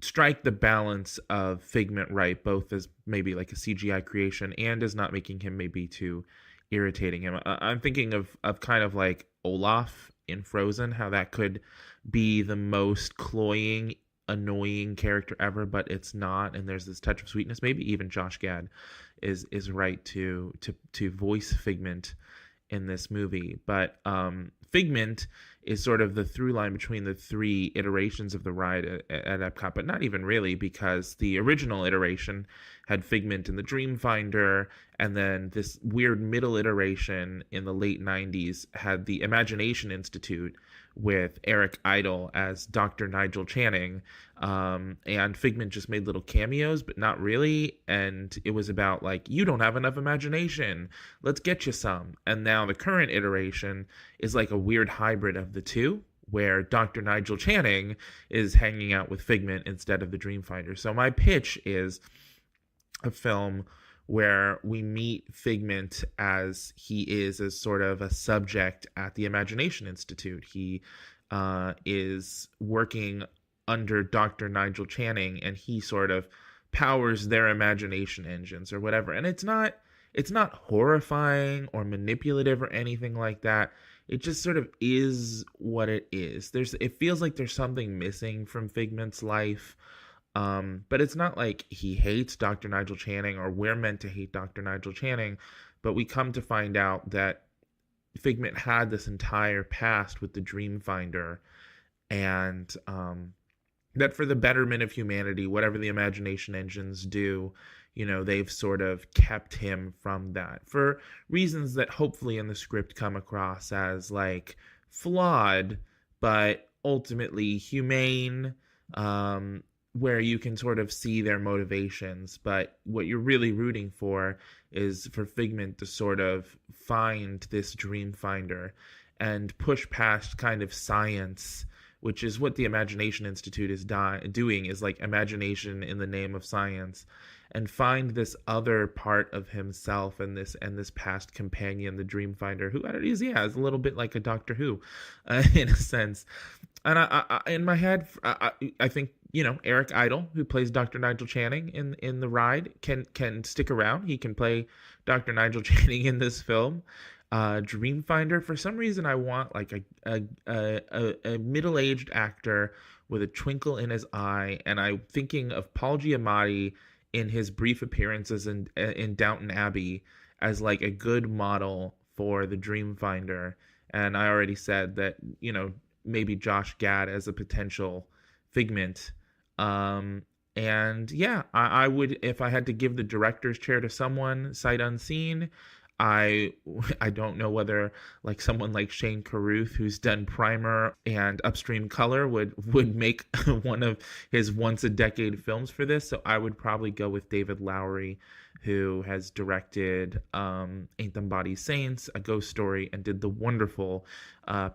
strike the balance of Figment right, both as maybe like a CGI creation and as not making him maybe too irritating him. I'm thinking of kind of like Olaf in Frozen, how that could be the most cloying, annoying character ever, but it's not, and there's this touch of sweetness. Maybe even Josh Gad is right to voice Figment in this movie. But Figment is sort of the through line between the 3 iterations of the ride at Epcot, but not even really, because the original iteration had Figment in the Dreamfinder, and then this weird middle iteration in the late 90s had the Imagination Institute with Eric Idle as Dr. Nigel Channing, and Figment just made little cameos, but not really, and it was about like, you don't have enough imagination, let's get you some. And now the current iteration is like a weird hybrid of the two, where Dr. Nigel Channing is hanging out with Figment instead of the Dreamfinder. So my pitch is a film where we meet Figment as he is as sort of a subject at the Imagination Institute. He is working under Dr. Nigel Channing, and he sort of powers their imagination engines or whatever. And it's not horrifying or manipulative or anything like that. It just sort of is what it is. It feels like there's something missing from Figment's life. But it's not like he hates Dr. Nigel Channing or we're meant to hate Dr. Nigel Channing, but we come to find out that Figment had this entire past with the Dreamfinder, and that for the betterment of humanity, whatever the imagination engines do, you know, they've sort of kept him from that for reasons that hopefully in the script come across as like flawed, but ultimately humane, where you can sort of see their motivations. But what you're really rooting for is for Figment to sort of find this dream finder and push past kind of science, which is what the Imagination Institute is doing, is like imagination in the name of science, and find this other part of himself and this past companion, the Dreamfinder, who is a little bit like a Doctor Who, in a sense. And I in my head, I think, Eric Idle, who plays Dr. Nigel Channing in the ride, can stick around. He can play Dr. Nigel Channing in this film. Dreamfinder, for some reason, I want like a middle-aged actor with a twinkle in his eye, and I'm thinking of Paul Giamatti in his brief appearances in Downton Abbey as like a good model for the Dreamfinder. And I already said that, maybe Josh Gad as a potential Figment. And yeah, I would, if I had to give the director's chair to someone sight unseen, I don't know whether like someone like Shane Carruth, who's done Primer and Upstream Color, would make one of his once a decade films for this. So I would probably go with David Lowery, who has directed Ain't Them Body Saints, A Ghost Story, and did the wonderful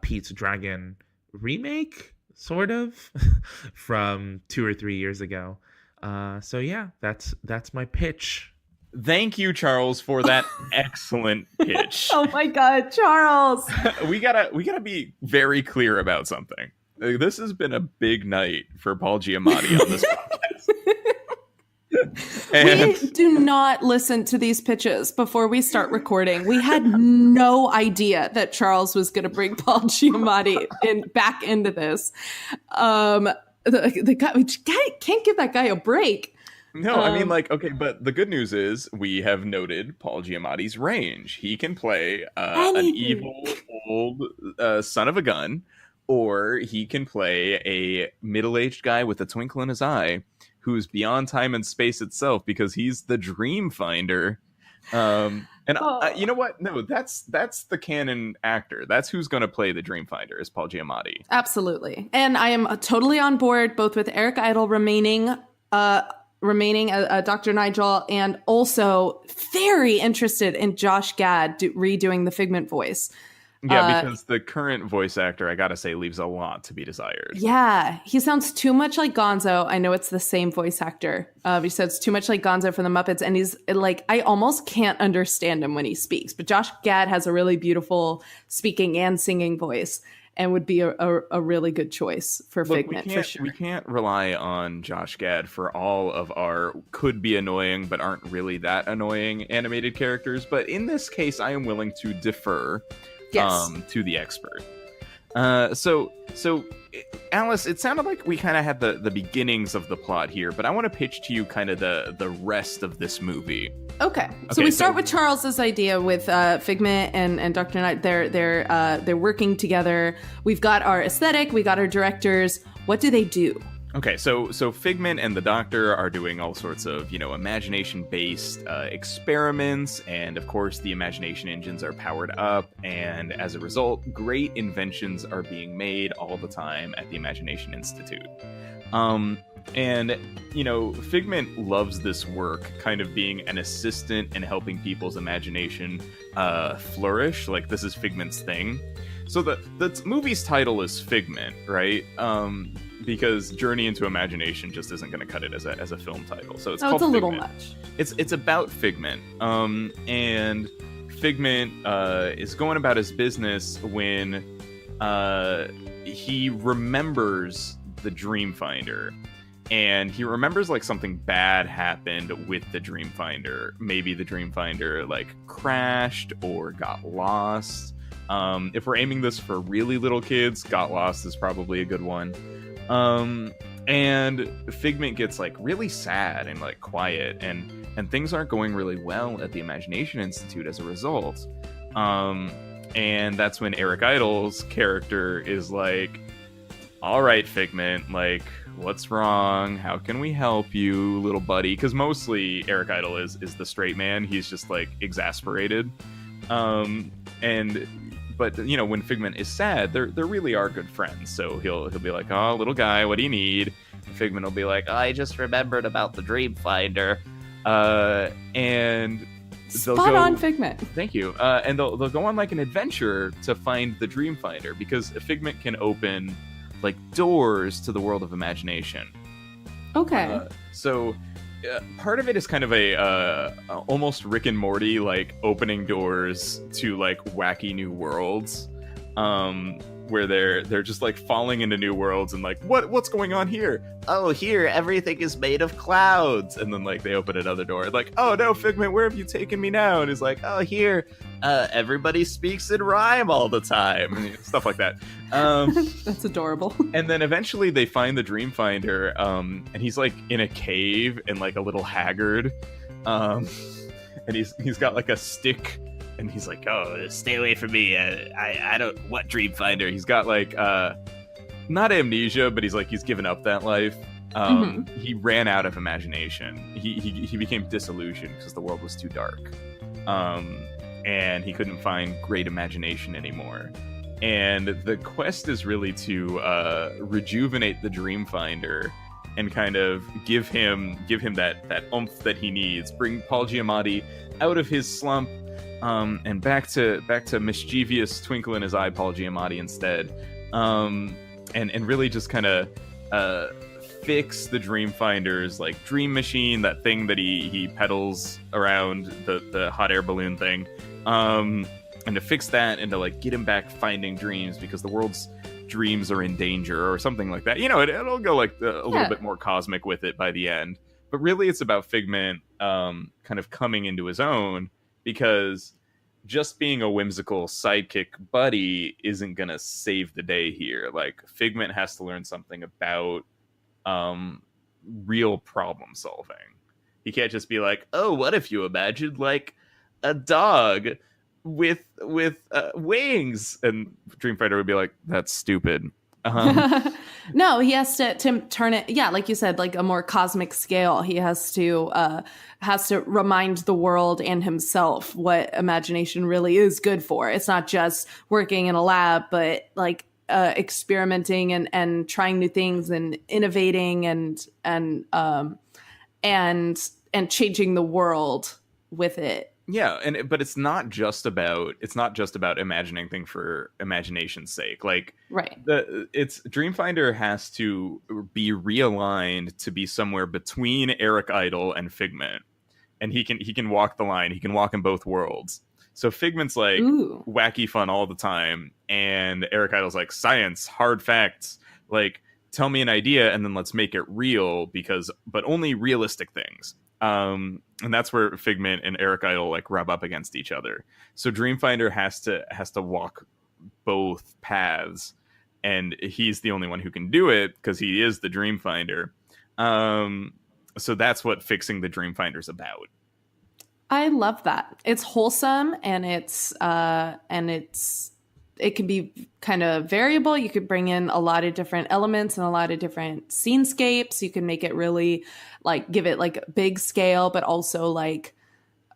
Pete's Dragon remake, sort of, from 2 or 3 years ago. So yeah, that's my pitch. Thank you, Charles, for that excellent pitch. Oh my God, Charles! we gotta be very clear about something. This has been a big night for Paul Giamatti on this podcast. We do not listen to these pitches before we start recording. We had no idea that Charles was going to bring Paul Giamatti back into this. The guy can't give that guy a break. No, I mean, okay, but the good news is we have noted Paul Giamatti's range. He can play an evil old son of a gun, or he can play a middle-aged guy with a twinkle in his eye who's beyond time and space itself because he's the dream finder. You know what? No, that's the canon actor. That's who's going to play the dream finder, is Paul Giamatti. Absolutely. And I am totally on board both with Eric Idle remaining Dr. Nigel, and also very interested in Josh Gad redoing the Figment voice. Yeah, because the current voice actor, I gotta say, leaves a lot to be desired. Yeah, he sounds too much like Gonzo. I know it's the same voice actor. He says too much like Gonzo from the Muppets, and he's like, I almost can't understand him when he speaks. But Josh Gad has a really beautiful speaking and singing voice, and would be a really good choice for Figment, for sure. We can't rely on Josh Gad for all of our could be annoying but aren't really that annoying animated characters. But in this case, I am willing to defer to the expert. So Alice, it sounded like we kind of had the beginnings of the plot here, but I want to pitch to you kind of the rest of this movie. Okay. So we start with Charles's idea with Figment and Dr. Knight. They're working together. We've got our aesthetic. We got our directors. What do they do? Okay, so Figment and the Doctor are doing all sorts of, imagination-based experiments, and of course the imagination engines are powered up, and as a result, great inventions are being made all the time at the Imagination Institute. And, Figment loves this work, kind of being an assistant and helping people's imagination flourish. Like, this is Figment's thing. So the movie's title is Figment, right? Because Journey into Imagination just isn't going to cut it as a film title. So it's called a Figment. little much. It's about Figment. And Figment is going about his business when he remembers the Dreamfinder. And he remembers like something bad happened with the Dreamfinder. Maybe the Dreamfinder like crashed or got lost. If we're aiming this for really little kids, Got Lost is probably a good one. And Figment gets like really sad and like quiet, and things aren't going really well at the Imagination Institute as a result. And that's when Eric Idle's character is like, all right, Figment, like, what's wrong? How can we help you, little buddy? Because mostly Eric Idle is the straight man. He's just like exasperated. And but you know, when Figment is sad, they really are good friends. So he'll be like, "Oh, little guy, what do you need?" Figment will be like, "I just remembered about the Dream Finder," and they'll Spot go, on, Figment. Thank you. And they'll go on like an adventure to find the Dream Finder, because Figment can open like doors to the world of imagination. Okay. So part of it is kind of a almost Rick and Morty, like opening doors to like wacky new worlds, where they're just like falling into new worlds and like, what's going on here? Oh, here everything is made of clouds. And then like they open another door, like, oh no, Figment, where have you taken me now? And he's like, oh, here everybody speaks in rhyme all the time, and stuff like that. That's adorable. And then eventually they find the Dream Finder, and he's like in a cave and like a little haggard, and he's got like a stick, and he's like, oh, stay away from me, I don't, what Dream Finder? He's got like not amnesia, but he's given up that life. He ran out of imagination. He became disillusioned because the world was too dark, and he couldn't find great imagination anymore. And the quest is really to rejuvenate the Dream Finder and kind of give him that oomph that he needs. Bring Paul Giamatti out of his slump, and back to mischievous twinkle in his eye Paul Giamatti instead. And really just kind of fix the Dream Finder's like dream machine, that thing that he pedals around, the hot air balloon thing. And to fix that and to like get him back finding dreams, because the world's dreams are in danger or something like that. You know, it'll go like a little bit more cosmic with it by the end. But really it's about Figment kind of coming into his own, because just being a whimsical sidekick buddy isn't going to save the day here. Like Figment has to learn something about real problem solving. He can't just be like, oh, what if you imagined like a dog with wings? And Dreamfighter would be like, that's stupid. No, he has to turn it, like you said, like a more cosmic scale. He has to remind the world and himself what imagination really is good for. It's not just working in a lab, but like experimenting and trying new things and innovating and changing the world with it. Yeah, but it's not just about imagining things for imagination's sake. Like, right. It's Dreamfinder has to be realigned to be somewhere between Eric Idle and Figment, and he can walk the line. He can walk in both worlds. So Figment's like wacky fun all the time, and Eric Idle's like science, hard facts. Like, tell me an idea and then let's make it real, but only realistic things. And that's where Figment and Eric Idle like rub up against each other. So Dreamfinder has to walk both paths, and he's the only one who can do it because he is the Dreamfinder. So that's what fixing the Dreamfinder's about. I love that. It's wholesome, and it can be kind of variable. You could bring in a lot of different elements and a lot of different scenescapes. You can make it really like give it like big scale, but also like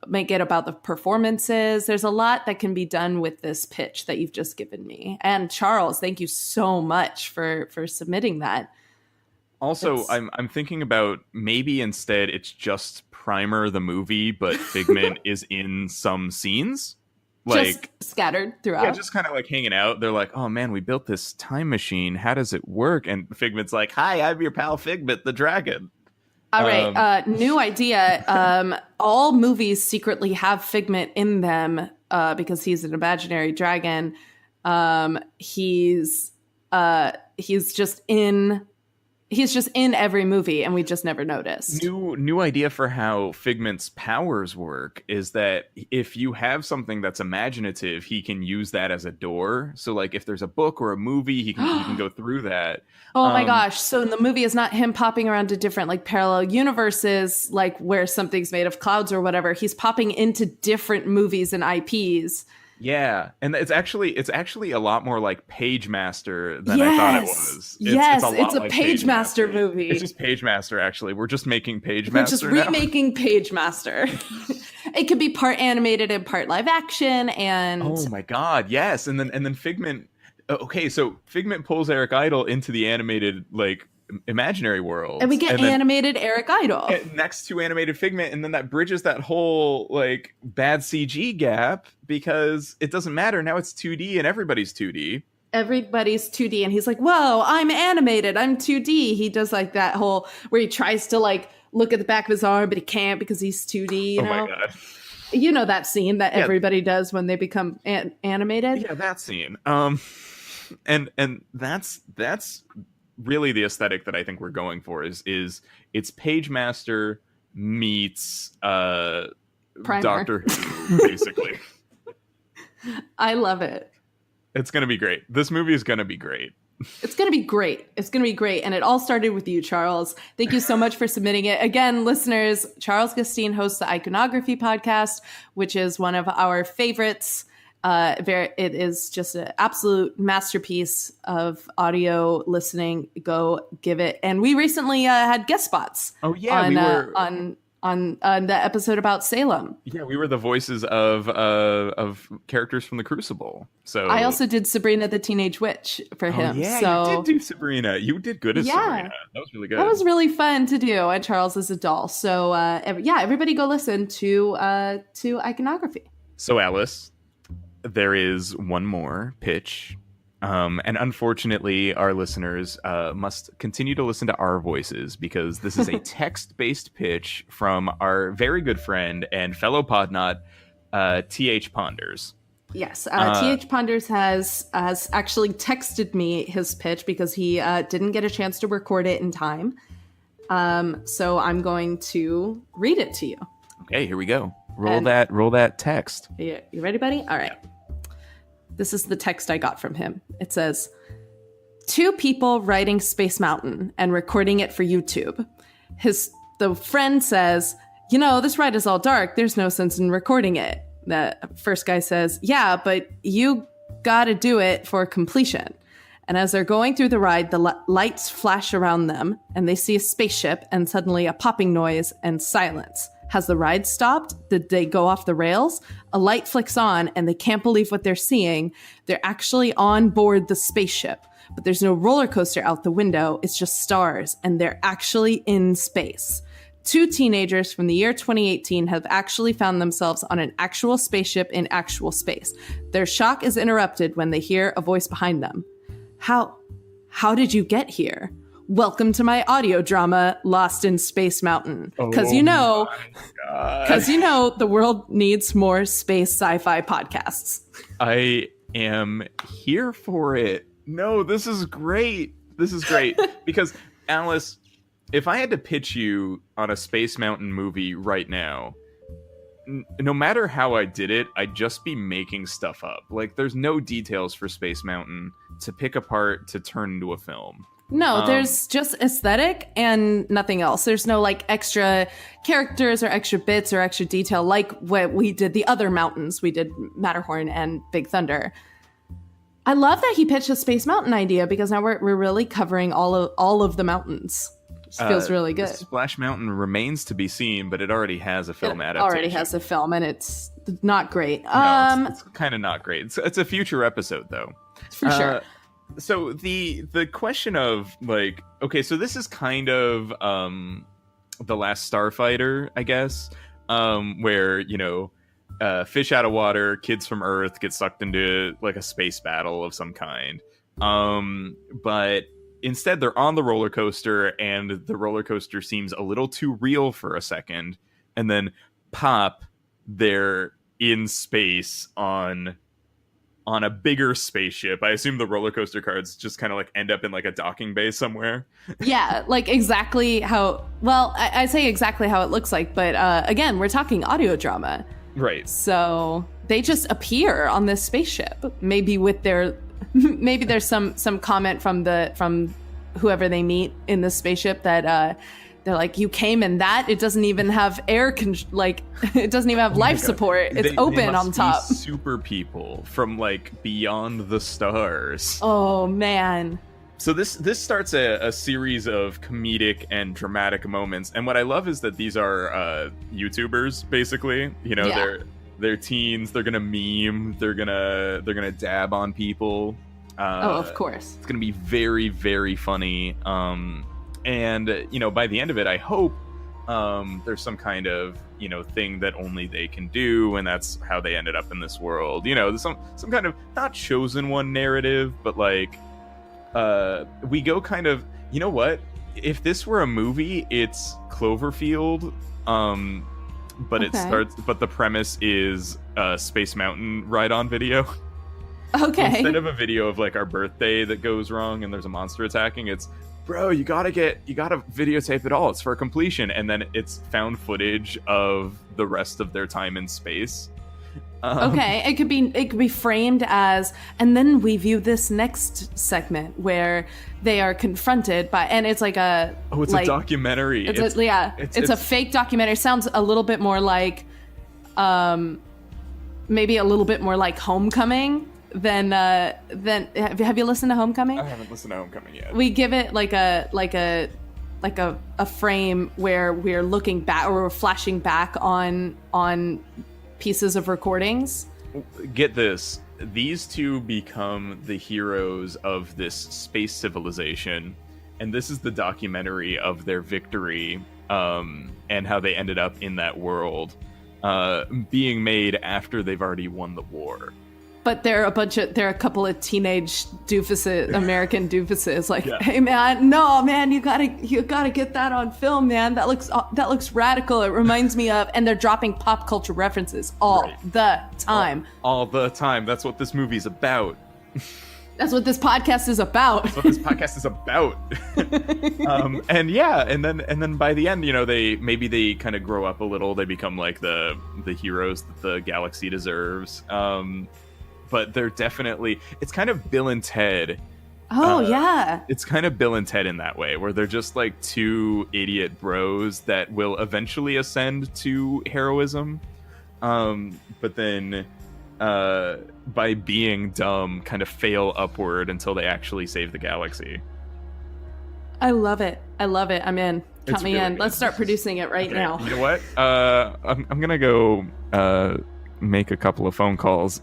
make it about the performances. There's a lot that can be done with this pitch that you've just given me. And Charles, thank you so much for submitting that. Also, I'm thinking about maybe instead it's just Primer the movie, but Figment is in some scenes. Like, just scattered throughout. Yeah, just kind of like hanging out. They're like, oh man, we built this time machine. How does it work? And Figment's like, hi, I'm your pal Figment the dragon. All right. New idea. All movies secretly have Figment in them because he's an imaginary dragon. He's just in every movie, and we just never noticed. New idea for how Figment's powers work is that if you have something that's imaginative, he can use that as a door. So like if there's a book or a movie, he can go through that. Oh my gosh. So the movie is not him popping around to different like parallel universes, like where something's made of clouds or whatever. He's popping into different movies and IPs. Yeah, and it's actually a lot more like Page Master than I thought it was. It's a Page Master movie. It's just Page Master, actually. We're just making Page Master. We're just remaking Page Master. It could be part animated and part live action, and oh my god, yes. And then Figment. Okay, so Figment pulls Eric Idle into the animated like imaginary world, and we get animated Eric Idle next to animated Figment, and then that bridges that whole like bad CG gap because it doesn't matter now. It's 2D and everybody's 2D. Everybody's 2D, and he's like, whoa, I'm animated, I'm 2D. He does like that whole where he tries to like look at the back of his arm, but he can't because he's 2D. You know? My god, you know that scene that everybody does when they become animated. Yeah, that scene. And that's really the aesthetic that I think we're going for. Is it's Page Master meets Doctor Who, basically. I love it. It's gonna be great. This movie is gonna be great. It's going to be great. It's going to be great. And it all started with you, Charles. Thank you so much for submitting it. Again, listeners, Charles Gustine hosts the Iconography podcast, which is one of our favorites. It is just an absolute masterpiece of audio listening. Go give it. And we recently had guest spots. Oh, yeah. On the episode about Salem. Yeah, we were the voices of characters from the Crucible. So I also did Sabrina the Teenage Witch for him. Yeah, so, you did do Sabrina. You did good as Sabrina. That was really good. That was really fun to do. And Charles is a doll. So everybody go listen to Iconography. So Alice, there is one more pitch. And unfortunately, our listeners must continue to listen to our voices because this is a text-based pitch from our very good friend and fellow podnot, T.H. Ponders. Yes, T.H. Ponders has actually texted me his pitch because he didn't get a chance to record it in time. So I'm going to read it to you. Okay, here we go. Roll that text. You ready, buddy? All right. This is the text I got from him. It says, 2 people writing Space Mountain and recording it for YouTube. The friend says, this ride is all dark. There's no sense in recording it. The first guy says, yeah, but you gotta do it for completion. And as they're going through the ride, the lights flash around them and they see a spaceship and suddenly a popping noise and silence. Has the ride stopped? Did they go off the rails? A light flicks on and they can't believe what they're seeing. They're actually on board the spaceship, but there's no roller coaster out the window. It's just stars and they're actually in space. 2 teenagers from the year 2018 have actually found themselves on an actual spaceship in actual space. Their shock is interrupted when they hear a voice behind them. How did you get here? Welcome to my audio drama, Lost in Space Mountain. Because the world needs more space sci-fi podcasts. I am here for it. No, this is great. This is great. Because, Alice, if I had to pitch you on a Space Mountain movie right now, no matter how I did it, I'd just be making stuff up. Like, there's no details for Space Mountain to pick apart to turn into a film. No, there's just aesthetic and nothing else. There's no like extra characters or extra bits or extra detail like what we did the other mountains. We did Matterhorn and Big Thunder. I love that he pitched a Space Mountain idea because now we're really covering all of the mountains. It feels really good. Splash Mountain remains to be seen, but it already has a film adaptation. Already has a film, and it's not great. No, it's kind of not great. It's a future episode, though. For sure. So the question of like, okay, so this is kind of The Last Starfighter, I guess, where fish out of water, kids from Earth get sucked into like a space battle of some kind, but instead they're on the roller coaster and the roller coaster seems a little too real for a second, and then pop, they're in space on a bigger spaceship. I assume the roller coaster cards just kind of like end up in like a docking bay somewhere. Yeah, like exactly how, well, I say exactly how it looks like, but again, we're talking audio drama. Right. So they just appear on this spaceship, maybe with maybe there's some comment from whoever they meet in the spaceship that they're like, you came in that? It doesn't even have it doesn't even have life support. It's open on top. Super people from like beyond the stars. Oh man, So this starts a series of comedic and dramatic moments, and what I love is that these are YouTubers, basically. You know, they're teens. They're gonna meme. They're gonna dab on people. Of course. It's gonna be very, very funny. And you know, by the end of it, I hope there's some kind of, you know, thing that only they can do, and that's how they ended up in this world. You know, some kind of not chosen one narrative, but like we go kind of, you know what? If this were a movie, it's Cloverfield. But it starts. But the premise is Space Mountain ride-on video. Okay. Instead of a video of like our birthday that goes wrong and there's a monster attacking, it's, bro, you gotta videotape it all. It's for completion, and then it's found footage of the rest of their time in space. Okay, it could be framed as, and then we view this next segment where they are confronted by, and it's like a a documentary. It's a fake documentary. It sounds a little bit more like, maybe a little bit more like Homecoming than have you listened to Homecoming? I haven't listened to Homecoming yet. We give it like a frame where we're looking back, or we're flashing back on pieces of recordings. Get this. These two become the heroes of this space civilization, and this is the documentary of their victory, and how they ended up in that world, being made after they've already won the war. But they're a couple of teenage doofuses, American doofuses. Like, hey man, you gotta get that on film, man. That looks radical. It reminds me of, and they're dropping pop culture references all the time. All the time. That's what this movie's about. That's what this podcast is about. That's what this podcast is about. And then by the end, you know, they kind of grow up a little. They become like the heroes that the galaxy deserves. But they're definitely, it's kind of Bill and Ted. It's kind of Bill and Ted in that way, where they're just like two idiot bros that will eventually ascend to heroism. But then by being dumb, kind of fail upward until they actually save the galaxy. I love it. I'm in. Count me in. Let's start producing it right now. You know what? I'm gonna go make a couple of phone calls,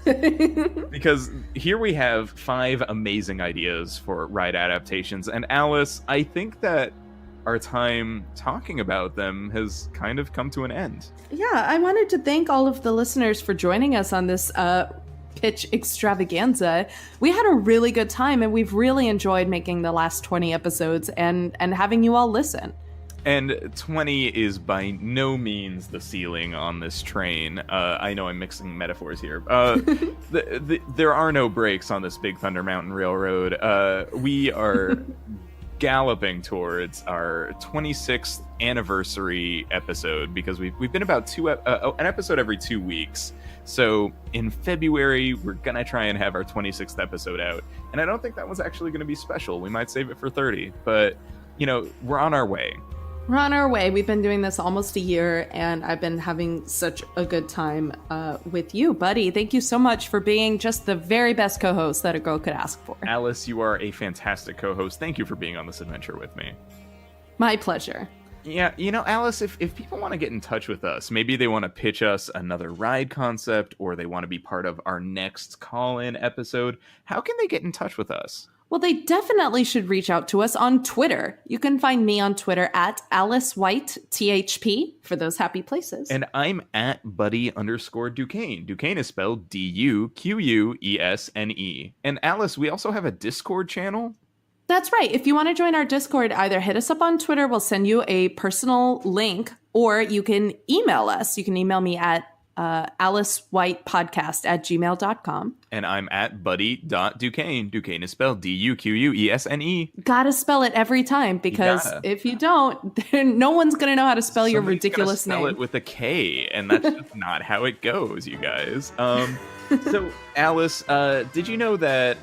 because here we have 5 amazing ideas for ride adaptations, and Alice, I think that our time talking about them has kind of come to an end. Yeah, I wanted to thank all of the listeners for joining us on this pitch extravaganza. We had a really good time, and we've really enjoyed making the last 20 episodes and having you all listen. And 20 is by no means the ceiling on this train. I know I'm mixing metaphors here. There are no brakes on this Big Thunder Mountain Railroad. We are galloping towards our 26th anniversary episode, because we've been about an episode every 2 weeks. So in February, we're going to try and have our 26th episode out. And I don't think that one's actually going to be special. We might save it for 30. But, you know, we're on our way. We're on our way. We've been doing this almost a year, and I've been having such a good time with you, Buddy. Thank you so much for being just the very best co-host that a girl could ask for. Alice, you are a fantastic co-host. Thank you for being on this adventure with me. My pleasure. Yeah, you know, Alice, if people want to get in touch with us, maybe they want to pitch us another ride concept, or they want to be part of our next call-in episode, how can they get in touch with us? Well, they definitely should reach out to us on Twitter. You can find me on Twitter at AliceWhiteTHP for those happy places. And I'm at Buddy_Duquesne. Duquesne is spelled Duquesne. And Alice, we also have a Discord channel. That's right. If you want to join our Discord, either hit us up on Twitter. We'll send you a personal link, or you can email us. You can email me at AliceWhitePodcast@gmail.com. And I'm at Buddy.Duquesne. Duquesne is spelled Duquesne. Gotta spell it every time, because if you don't, then no one's gonna know how to spell your ridiculous name. Spell it with a K, and that's just not how it goes, you guys. So, Alice, did you know that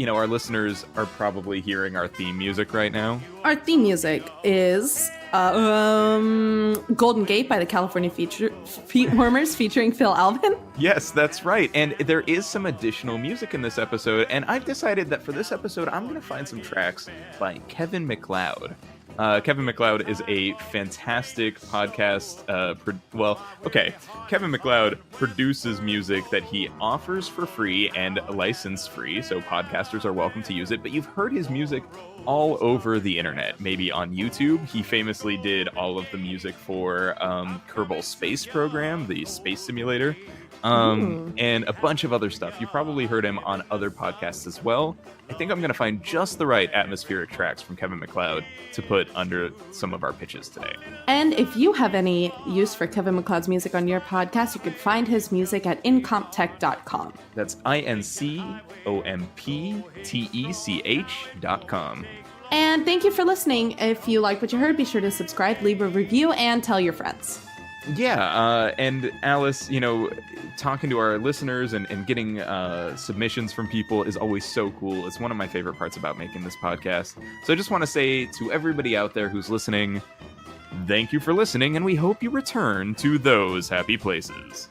our listeners are probably hearing our theme music right now. Our theme music is Golden Gate by the California Feetwarmers featuring Phil Alvin. Yes, that's right. And there is some additional music in this episode, and I've decided that for this episode, I'm going to find some tracks by Kevin MacLeod. Kevin MacLeod is a fantastic podcast. Kevin MacLeod produces music that he offers for free and license free, so podcasters are welcome to use it. But you've heard his music all over the internet, maybe on YouTube. He famously did all of the music for Kerbal Space Program, the space simulator, and a bunch of other stuff. You probably heard him on other podcasts as well. I think I'm going to find just the right atmospheric tracks from Kevin MacLeod to put under some of our pitches today. And if you have any use for Kevin MacLeod's music on your podcast, you can find his music at incomptech.com. That's INCOMPTECH.com. And thank you for listening. If you like what you heard, be sure to subscribe, leave a review, and tell your friends. Yeah, and Alice, talking to our listeners and getting submissions from people is always so cool. It's one of my favorite parts about making this podcast. So I just want to say to everybody out there who's listening, thank you for listening, and we hope you return to those happy places.